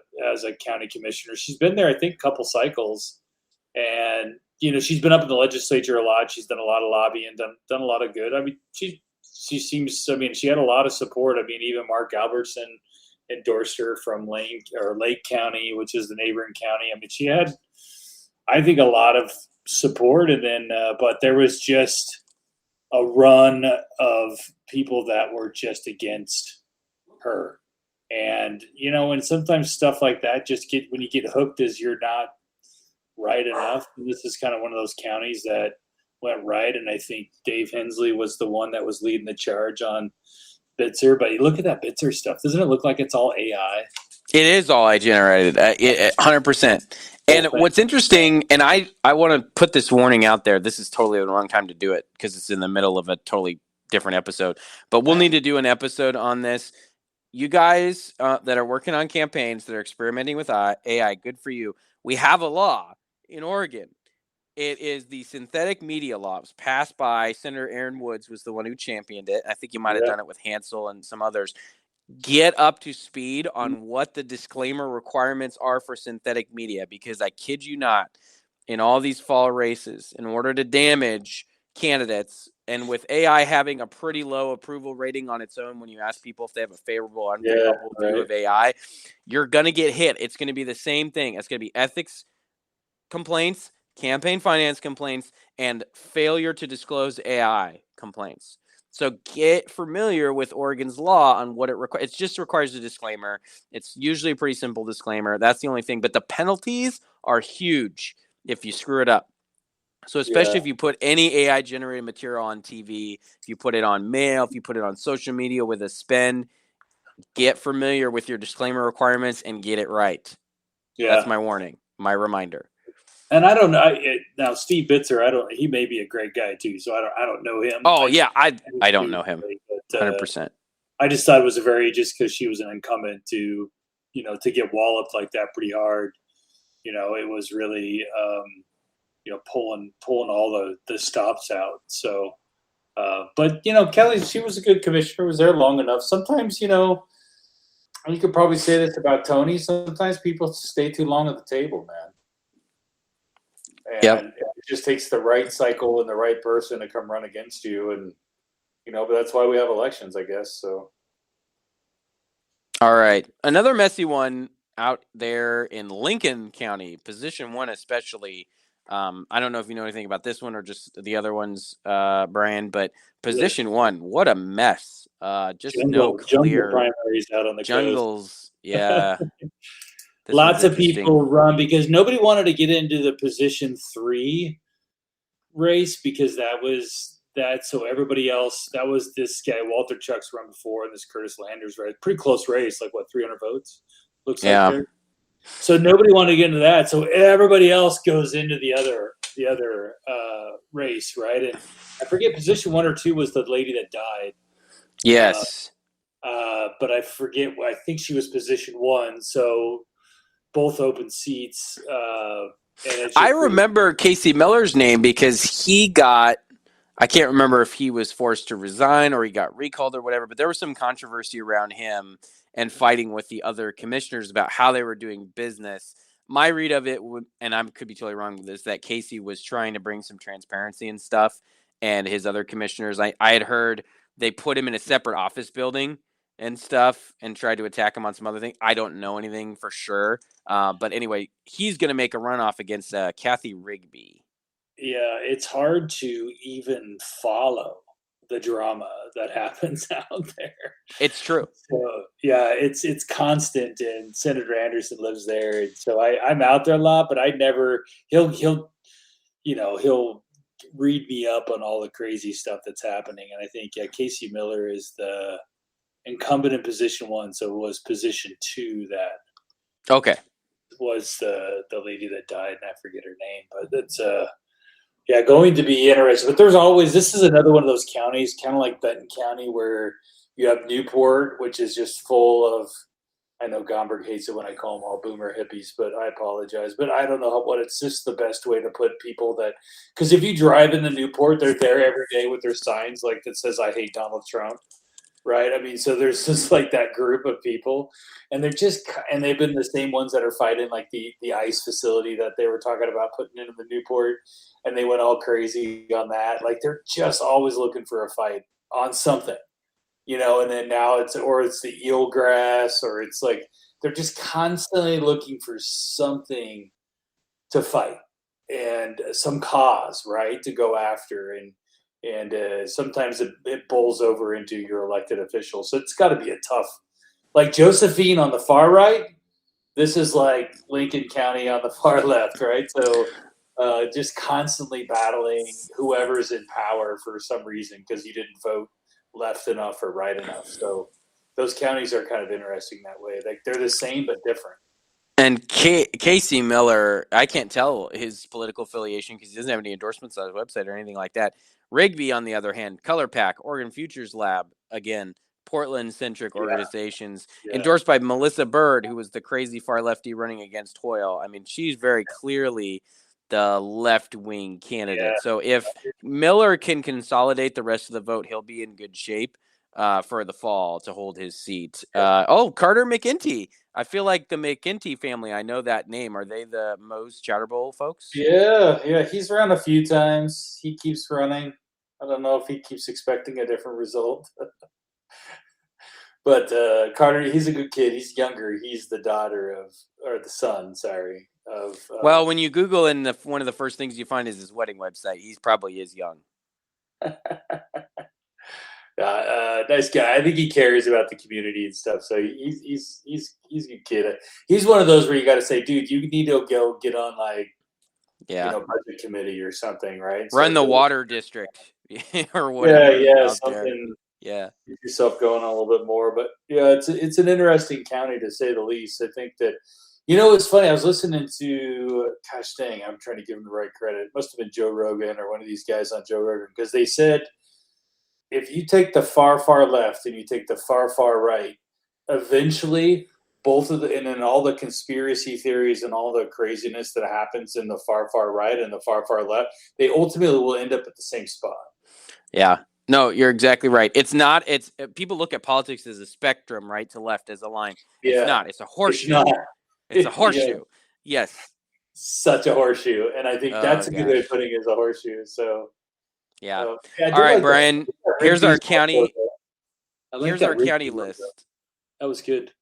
county commissioner. She's been there, I think, a couple cycles, and she's been up in the legislature a lot. She's done a lot of lobbying, done a lot of good. She seems. She had a lot of support. Even Mark Albertson endorsed her from Lake County, which is the neighboring county. She had, I think, a lot of support, and then but there was just a run of people that were just against her, and and sometimes stuff like that when you get hooked as you're not right enough. And this is kind of one of those counties that went right, and I think Dave Hensley was the one that was leading the charge on Bitzer. But you look at that Bitzer stuff, doesn't it look like it's all AI? It is all AI generated, 100%. And what's interesting, and I want to put this warning out there, this is totally the wrong time to do it because it's in the middle of a totally different episode, but we'll need to do an episode on this. You guys that are working on campaigns that are experimenting with AI, good for you. We have a law in Oregon. It is the synthetic media law. It was passed by Senator Aaron Woods, was the one who championed it. I think you might have done it with Hansel and some others. Get up to speed on what the disclaimer requirements are for synthetic media, because I kid you not, in all these fall races, in order to damage candidates, and with AI having a pretty low approval rating on its own when you ask people if they have a favorable or unfavorable view of AI, you're going to get hit. It's going to be the same thing. It's going to be ethics complaints, campaign finance complaints, and failure to disclose AI complaints. So get familiar with Oregon's law on what it requires. It just requires a disclaimer. It's usually a pretty simple disclaimer. That's the only thing. But the penalties are huge if you screw it up. So especially if you put any AI-generated material on TV, if you put it on mail, if you put it on social media with a spin, get familiar with your disclaimer requirements and get it right. Yeah. That's my warning, my reminder. And I don't know now, Steve Bitzer. He may be a great guy too. So I don't know him. Oh yeah, I don't know him. 100%. I just thought it was just because she was an incumbent to get walloped like that pretty hard. It was really pulling all the stops out. So, but Kelly, she was a good commissioner. Was there long enough. Sometimes you could probably say this about Tony. Sometimes people stay too long at the table, man. and it just takes the right cycle and the right person to come run against you, and but that's why we have elections, I guess. So. All right, another messy one out there in Lincoln County, position 1 especially. I don't know if you know anything about this one or just the other ones, Brian, but position 1, what a mess. Just no clear primaries out on the jungles. coast. Yeah. Lots of people run because nobody wanted to get into the position 3 race because so everybody else, that was this guy, Walter Chuck's run before, and this Curtis Landers race. Pretty close race, like 300 votes? Looks like there. So nobody wanted to get into that. So everybody else goes into the other race, right? And I forget position 1 or 2 was the lady that died. Yes. But I forget. I think she was position 1. So both open seats. I remember Casey Miller's name because he got. I can't remember if he was forced to resign or he got recalled or whatever, but there was some controversy around him and fighting with the other commissioners about how they were doing business. My read of it, and I could be totally wrong with this, that Casey was trying to bring some transparency and stuff, and his other commissioners, I had heard they put him in a separate office building and stuff and tried to attack him on some other thing. I don't know anything for sure. But anyway, he's going to make a runoff against Kathy Rigby. Yeah, it's hard to even follow the drama that happens out there. It's true. So yeah, it's constant, and Senator Anderson lives there, and so I'm out there a lot, but I never. He'll read me up on all the crazy stuff that's happening, and I think Casey Miller is the incumbent in position 1, so it was position 2 that was the lady that died, and I forget her name, but that's going to be interesting. But this is another one of those counties, kind of like Benton County, where you have Newport, which is just full of, I know Gomberg hates it when I call them all boomer hippies, but I apologize. But I don't know it's just the best way to put people because if you drive into Newport, they're there every day with their signs that says, "I hate Donald Trump." Right. I mean, so there's just that group of people, and they've been the same ones that are fighting the ICE facility that they were talking about putting into the Newport, and they went all crazy on that. They're just always looking for a fight on something, and then now it's the eelgrass, or it's they're just constantly looking for something to fight and some cause, right, to go after. And sometimes it bowls over into your elected officials. So it's got to be a tough, Josephine on the far right. This is Lincoln County on the far left, right? So just constantly battling whoever's in power for some reason because you didn't vote left enough or right enough. So those counties are kind of interesting that way. They're the same but different. And Casey Miller, I can't tell his political affiliation because he doesn't have any endorsements on his website or anything like that. Rigby, on the other hand, Color Pack, Oregon Futures Lab, again, Portland-centric organizations, endorsed by Melissa Bird, who was the crazy far lefty running against Hoyle. I mean, she's very clearly the left-wing candidate. Yeah. So if Miller can consolidate the rest of the vote, he'll be in good shape for the fall to hold his seat. Carter McEntee. I feel like the McEntee family, I know that name. Are they the most Chowder Bowl folks? Yeah. He's run a few times. He keeps running. I don't know if he keeps expecting a different result. But Carter, he's a good kid. He's younger. He's the son, well, when you Google, and one of the first things you find is his wedding website, he probably is young. Nice guy. I think he cares about the community and stuff. So he's a good kid. He's one of those where you got to say, dude, you need to go get on budget committee or something, right? Run the water district or whatever. Yeah, something. There. Yeah, get yourself going on a little bit more. But yeah, it's an interesting county to say the least. I think that it's funny. I was listening to I'm trying to give him the right credit. It must have been Joe Rogan or one of these guys on Joe Rogan, because they said if you take the far left and you take the far right, eventually both of and then all the conspiracy theories and all the craziness that happens in the far right and the far left, they ultimately will end up at the same spot. Yeah. No, you're exactly right. It's people look at politics as a spectrum, right to left as a line. It's not. It's a horseshoe. It's a horseshoe. Yeah. Yes. such a horseshoe, and I think that's Oh a good way of gosh. putting it as a horseshoe. So, Yeah. yeah, I All did right, like that. Brian. That Here's our Rigby's logo, county. though. I like Here's that our Rigby county logo. list. That was good.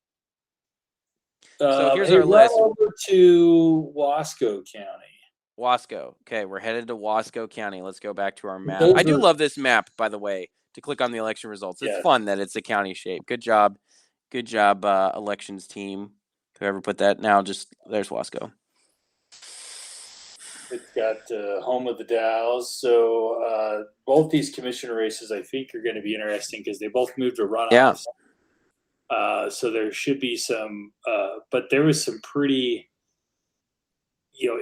So here's Hey, our run list. over to Wasco County. Wasco. Okay, we're headed to Wasco County. Let's go back to our map. Those I do are love this map, by the way, to click on the election results. It's yes. fun that it's a county shape. Good job. Good job, elections team. Whoever put that. Now just there's Wasco. It's got home of the Dows. So both these commissioner races, I think, are going to be interesting because they both moved to runoffs. Yeah. So there should be some, but there was some pretty,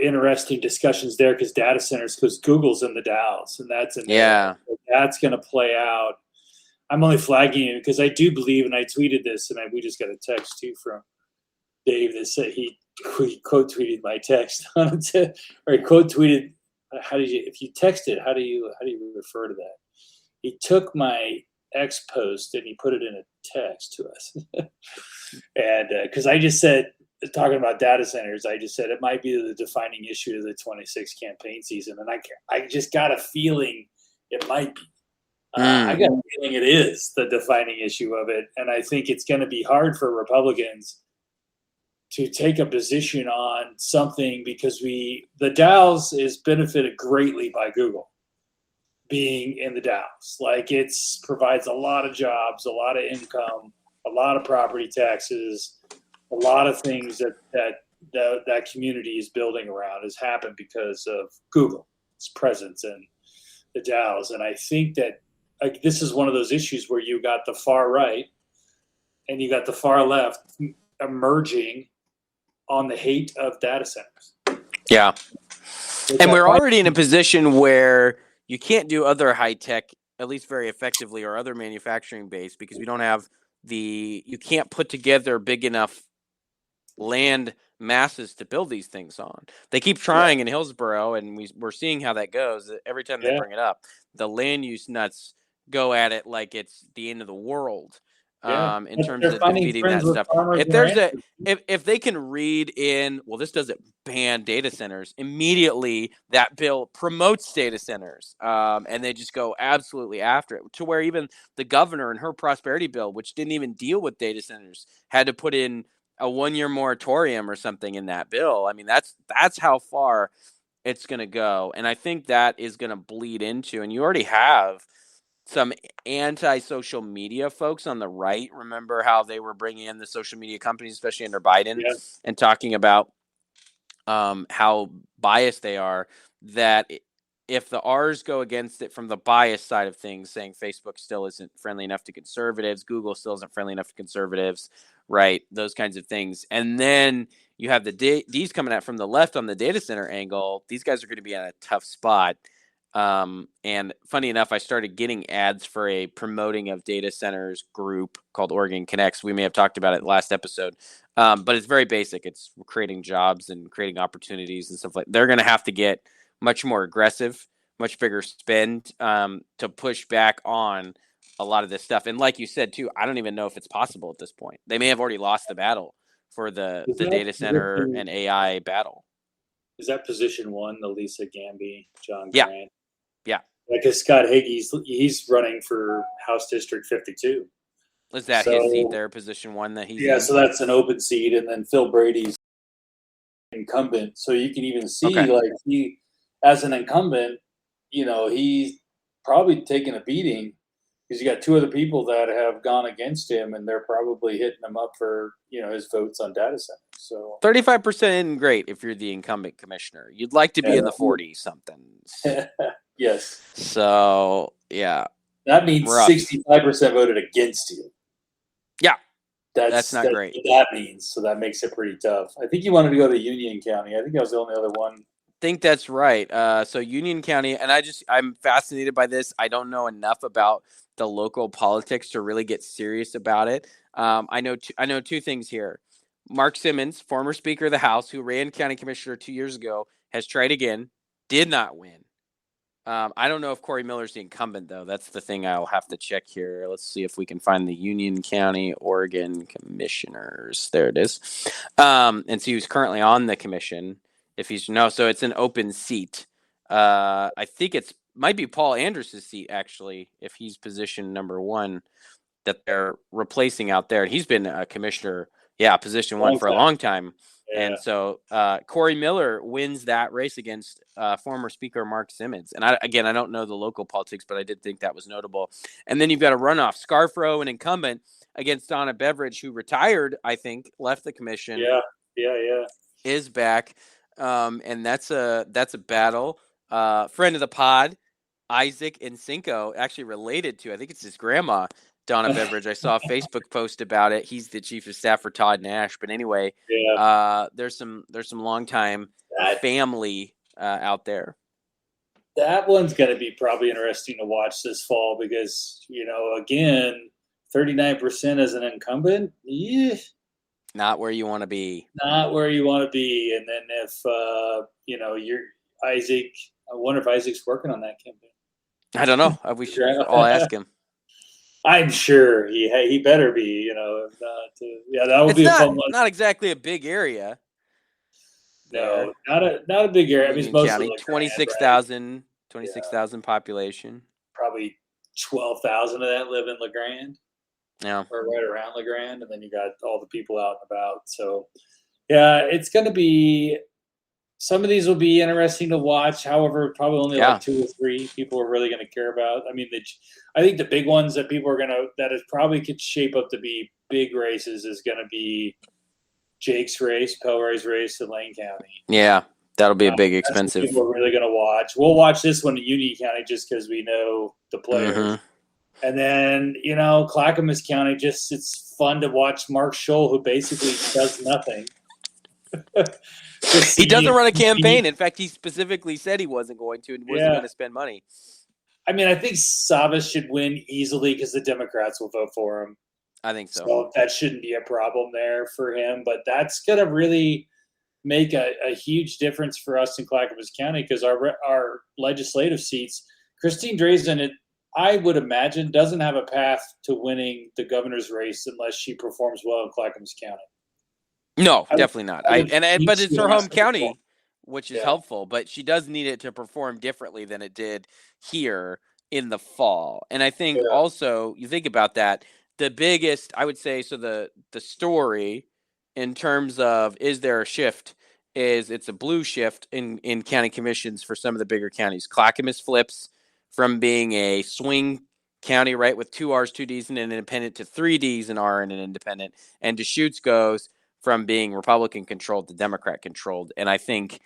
interesting discussions there because data centers, because Google's in the Dows, and that's in there. Yeah. So that's going to play out. I'm only flagging it because I do believe, and I tweeted this, and we just got a text too from Dave that said he quote tweeted my text on it, or he quote tweeted. If you text it, how do you refer to that? He took my X post and he put it in a text to us, and because I just said, talking about data centers, I just said it might be the defining issue of the 26 campaign season, and I just got a feeling it might be. I got a feeling it is the defining issue of it, and I think it's going to be hard for Republicans to take a position on something because the Dows is benefited greatly by Google being in the Dows. Like it's provides a lot of jobs, a lot of income, a lot of property taxes, a lot of things that community is building around has happened because of Google's presence in the Dows. And I think that this is one of those issues where you got the far right and you got the far left emerging on the hate of data centers. Yeah. And we're already in a position where you can't do other high tech, at least very effectively, or other manufacturing base because we don't have you can't put together big enough land masses to build these things on. They keep trying in Hillsboro, and we're seeing how that goes. Every time they bring it up, the land use nuts go at it like it's the end of the world. In terms of defeating that stuff. If they can read in, well, this doesn't ban data centers, immediately that bill promotes data centers, and they just go absolutely after it, to where even the governor in her prosperity bill, which didn't even deal with data centers, had to put in a 1-year moratorium or something in that bill. I mean, that's how far it's going to go, and I think that is going to bleed into, and you already have some anti-social media folks on the right. Remember how they were bringing in the social media companies, especially under Biden, and talking about how biased they are, that if the R's go against it from the bias side of things, saying Facebook still isn't friendly enough to conservatives, Google still isn't friendly enough to conservatives, right? Those kinds of things. And then you have the D's coming out from the left on the data center angle. These guys are going to be in a tough spot. And funny enough, I started getting ads for a promoting of data centers group called Oregon Connects. We may have talked about it last episode, but it's very basic. It's creating jobs and creating opportunities and stuff like that. They're going to have to get much more aggressive, much bigger spend to push back on a lot of this stuff. And like you said, too, I don't even know if it's possible at this point. They may have already lost the battle for the data center and AI battle. Is that position one, the Lisa Gamby, John Yeah. Grant? Yeah. Because Scott Higgy, he's running for House District 52. Is that his seat there, position one that he's in? So that's an open seat, and then Phil Brady's incumbent. So you can even see, like, he, as an incumbent, he's probably taking a beating because you got two other people that have gone against him, and they're probably hitting him up for, his votes on data centers. So 35% isn't great if you're the incumbent commissioner. You'd like to be in the 40-somethings. Yes. So, yeah. That means 65% voted against you. Yeah. That's not great. What that means. So that makes it pretty tough. I think you wanted to go to Union County. I think I was the only other one. I think that's right. So Union County, and I'm fascinated by this. I don't know enough about the local politics to really get serious about it. I know two things here. Mark Simmons, former Speaker of the House, who ran county commissioner 2 years ago, has tried again, did not win. I don't know if Corey Miller's the incumbent, though. That's the thing I'll have to check here. Let's see if we can find the Union County, Oregon commissioners. There it is. And so he was currently on the commission. if he's so it's an open seat. I think might be Paul Andrus' seat actually, if he's position number 1 that they're replacing out there. And he's been a commissioner, position 1 for a long time. Yeah. And so Corey Miller wins that race against former Speaker Mark Simmons. And I don't know the local politics, but I did think that was notable. And then you've got a runoff, Scarfro, an incumbent, against Donna Beveridge, who retired, I think, left the commission. Yeah. Is back. And that's a battle. Friend of the pod, Isaac Nsinko, actually related to, I think it's his grandma, Donna Beveridge. I saw a Facebook post about it. He's the chief of staff for Todd Nash. But anyway, there's some longtime family out there. That one's going to be probably interesting to watch this fall because, again, 39% as an incumbent, not where you want to be. Not where you want to be. And then if, you're Isaac, I wonder if Isaac's working on that campaign. I don't know. I'll ask him. I'm sure he better be, that would be a fun one. Not exactly a big area. No, not a big area. I mean, it's mostly 26,000 population. Probably 12,000 of that live in LeGrand. Yeah. Or right around LeGrand, and then you got all the people out and about. So, yeah, it's going to be. Some of these will be interesting to watch. However, probably only like 2 or 3 people are really going to care about. I mean, I think the big ones that people are that is probably could shape up to be big races is going to be Jake's race, Pelray's race in Lane County. Yeah, that'll be a big expensive. People are really going to watch. We'll watch this one in Union County just because we know the players. Mm-hmm. And then, Clackamas County, it's fun to watch Mark Scholl, who basically does nothing. He doesn't run a campaign. In fact, he specifically said he wasn't going to and wasn't going to spend money. I mean, I think Savas should win easily because the Democrats will vote for him. I think so. So that shouldn't be a problem there for him. But that's going to really make a huge difference for us in Clackamas County because our legislative seats, Christine Dresden, I would imagine, doesn't have a path to winning the governor's race unless she performs well in Clackamas County. No, definitely not. But it's her home county, which is helpful. But she does need it to perform differently than it did here in the fall. And I think also, you think about that, the biggest, I would say, so the story in terms of is there a shift is it's a blue shift in county commissions for some of the bigger counties. Clackamas flips from being a swing county, right, with 2 R's, 2 D's, and an independent to 3 D's, an R, and an independent. And Deschutes goes from being Republican-controlled to Democrat-controlled. And I think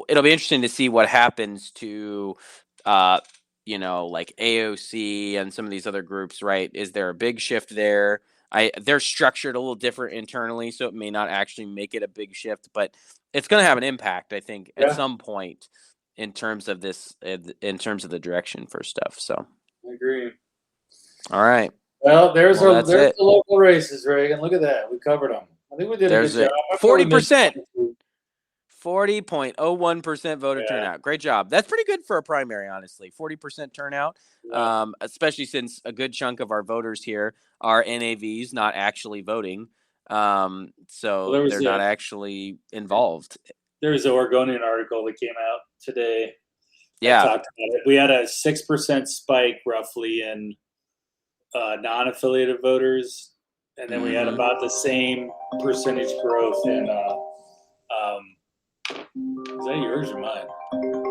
it'll be interesting to see what happens to, like AOC and some of these other groups, right? Is there a big shift there? They're structured a little different internally, so it may not actually make it a big shift, but it's going to have an impact, I think, at some point in terms of this, in terms of the direction for stuff. So I agree. All right. Well, there's the local races, Reagan. Look at that. We covered them. I think we did a good job. 40%. 40.01% voter turnout. Great job. That's pretty good for a primary, honestly. 40% turnout, especially since a good chunk of our voters here are NAVs, not actually voting. So they're not actually involved. There was an Oregonian article that came out today. Yeah. Talked about it. We had a 6% spike roughly in non-affiliated voters. And then we had about the same percentage growth in is that yours or mine?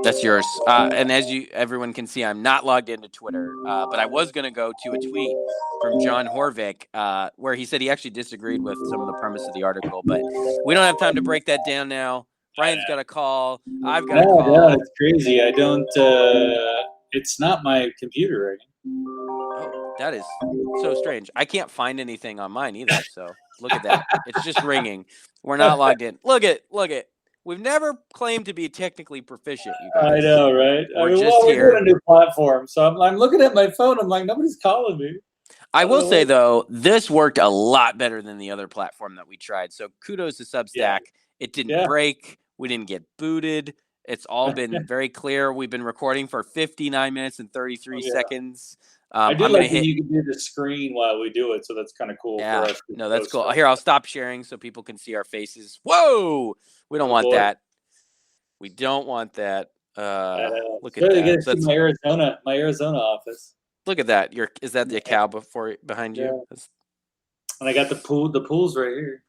That's yours. And as everyone can see, I'm not logged into Twitter, but I was going to go to a tweet from John Horvick where he said he actually disagreed with some of the premise of the article, but we don't have time to break that down now. Brian's got a call. I've got a call. Yeah, it's crazy. I don't. It's not my computer, right? Oh, that is so strange. I can't find anything on mine either. So look at that. It's just ringing. We're not logged in. Look it. We've never claimed to be technically proficient, you guys. I know, right? We're on a new platform, so I'm looking at my phone. I'm like, nobody's calling me. I will say, though, this worked a lot better than the other platform that we tried. So kudos to Substack. Yeah. It didn't break. We didn't get booted. It's all been very clear. We've been recording for 59 minutes and 33 seconds. I do like that you can do the screen while we do it, so that's kind of cool for us. No, that's cool. Here, I'll stop sharing so people can see our faces. Whoa! We don't want that. We don't want that. Look at So you that. get to see my Arizona office. Look at that. Is that the cow behind you? Yeah. And I got the pool. The pool's right here.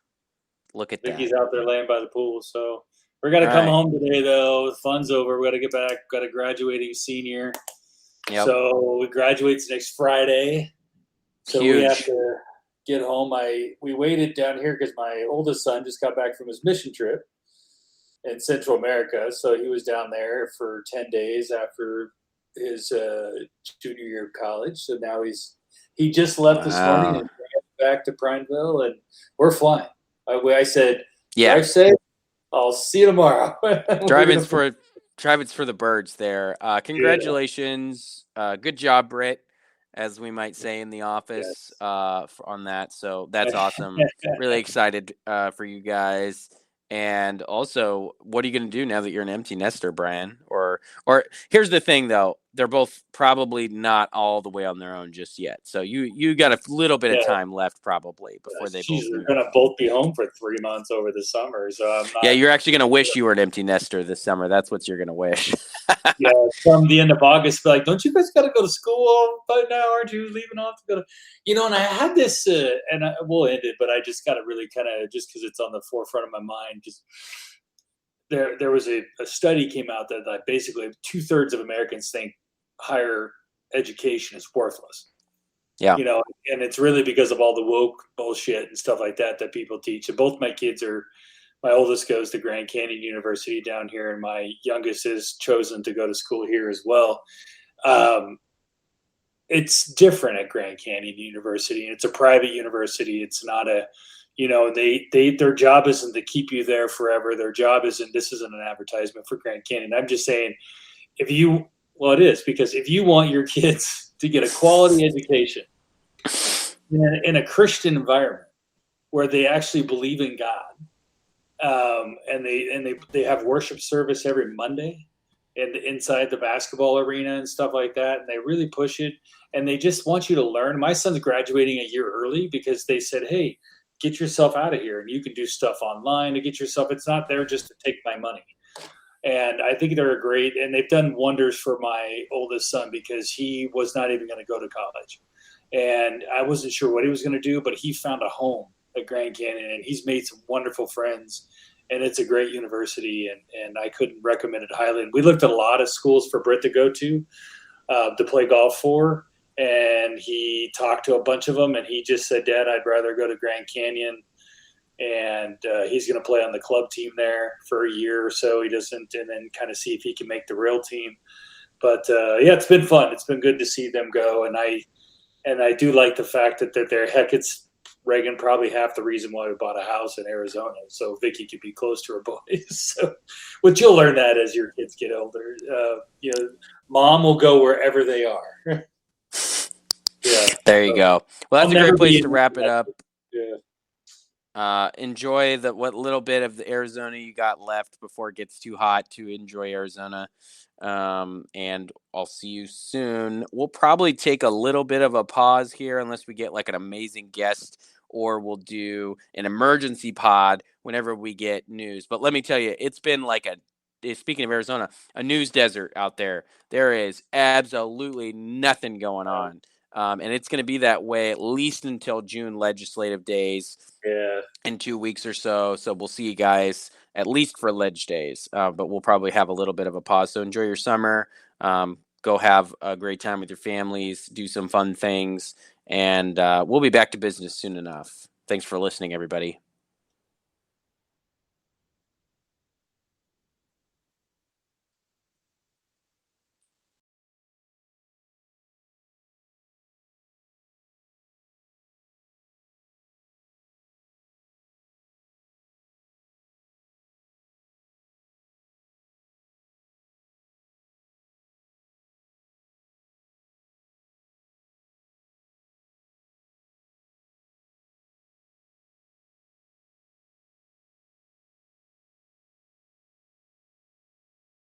Look at Vicky's that. out there laying by the pool. So we're gonna come home today, though. The fun's over. We got to get back. Got a graduating senior. Yep. So we graduates next Friday. So Huge. we have to get home. We waited down here because my oldest son just got back from his mission trip in Central America. So he was down there for 10 days after his junior year of college. So now he just left this morning and back to Prineville, and we're flying. I said, drive safe. I'll see you tomorrow. Drive-ins for the birds there. Congratulations. Good job, Britt, as we might say in the office, on that. So that's awesome. Really excited for you guys. And also, what are you going to do now that you're an empty nester, Brian? Or here's the thing, though. They're both probably not all the way on their own just yet. So you got a little bit of time left probably before they both. They're going to both be home for 3 months over the summer. So I'm not. Yeah, you're actually going to wish you were an empty nester this summer. That's what you're going to wish. From the end of August, be like, don't you guys got to go to school by now? Aren't you leaving off to go to, and I had this, and we'll end it, but I just got to really kind of, just because it's on the forefront of my mind, just there was a study came out that basically 2/3 of Americans think higher education is worthless. Yeah. And it's really because of all the woke bullshit and stuff like that people teach. And both my kids my oldest goes to Grand Canyon University down here, and my youngest has chosen to go to school here as well. It's different at Grand Canyon University, and it's a private university. It's not their job isn't to keep you there forever. Their job isn't, this isn't an advertisement for Grand Canyon. I'm just saying, it is, because if you want your kids to get a quality education in a Christian environment where they actually believe in God, and they have worship service every Monday and inside the basketball arena and stuff like that, and they really push it, and they just want you to learn. My son's graduating a year early because they said, hey, get yourself out of here and you can do stuff online to get yourself. It's not there just to take my money. And I think they're great, and they've done wonders for my oldest son because he was not even going to go to college. And I wasn't sure what he was going to do, but he found a home at Grand Canyon, and he's made some wonderful friends, and it's a great university, and I couldn't recommend it highly. And we looked at a lot of schools for Britt to go to play golf for, and he talked to a bunch of them, and he just said, Dad, I'd rather go to Grand Canyon. And he's going to play on the club team there for a year or so. He doesn't, and then kind of see if he can make the real team. But it's been fun. It's been good to see them go, and I do like the fact that they're there. Heck, it's Reagan probably half the reason why we bought a house in Arizona, so Vicky could be close to her boys. So, but you'll learn that as your kids get older. Mom will go wherever they are. There you go. Well, that's a great place to wrap it up. Yeah. Enjoy what little bit of the Arizona you got left before it gets too hot to enjoy Arizona. And I'll see you soon. We'll probably take a little bit of a pause here unless we get like an amazing guest, or we'll do an emergency pod whenever we get news. But let me tell you, it's been like speaking of Arizona, a news desert out there. There is absolutely nothing going on. And it's going to be that way at least until June legislative days. In 2 weeks or so. So we'll see you guys at least for Ledge Days. But we'll probably have a little bit of a pause. So enjoy your summer. Go have a great time with your families. Do some fun things. And we'll be back to business soon enough. Thanks for listening, everybody.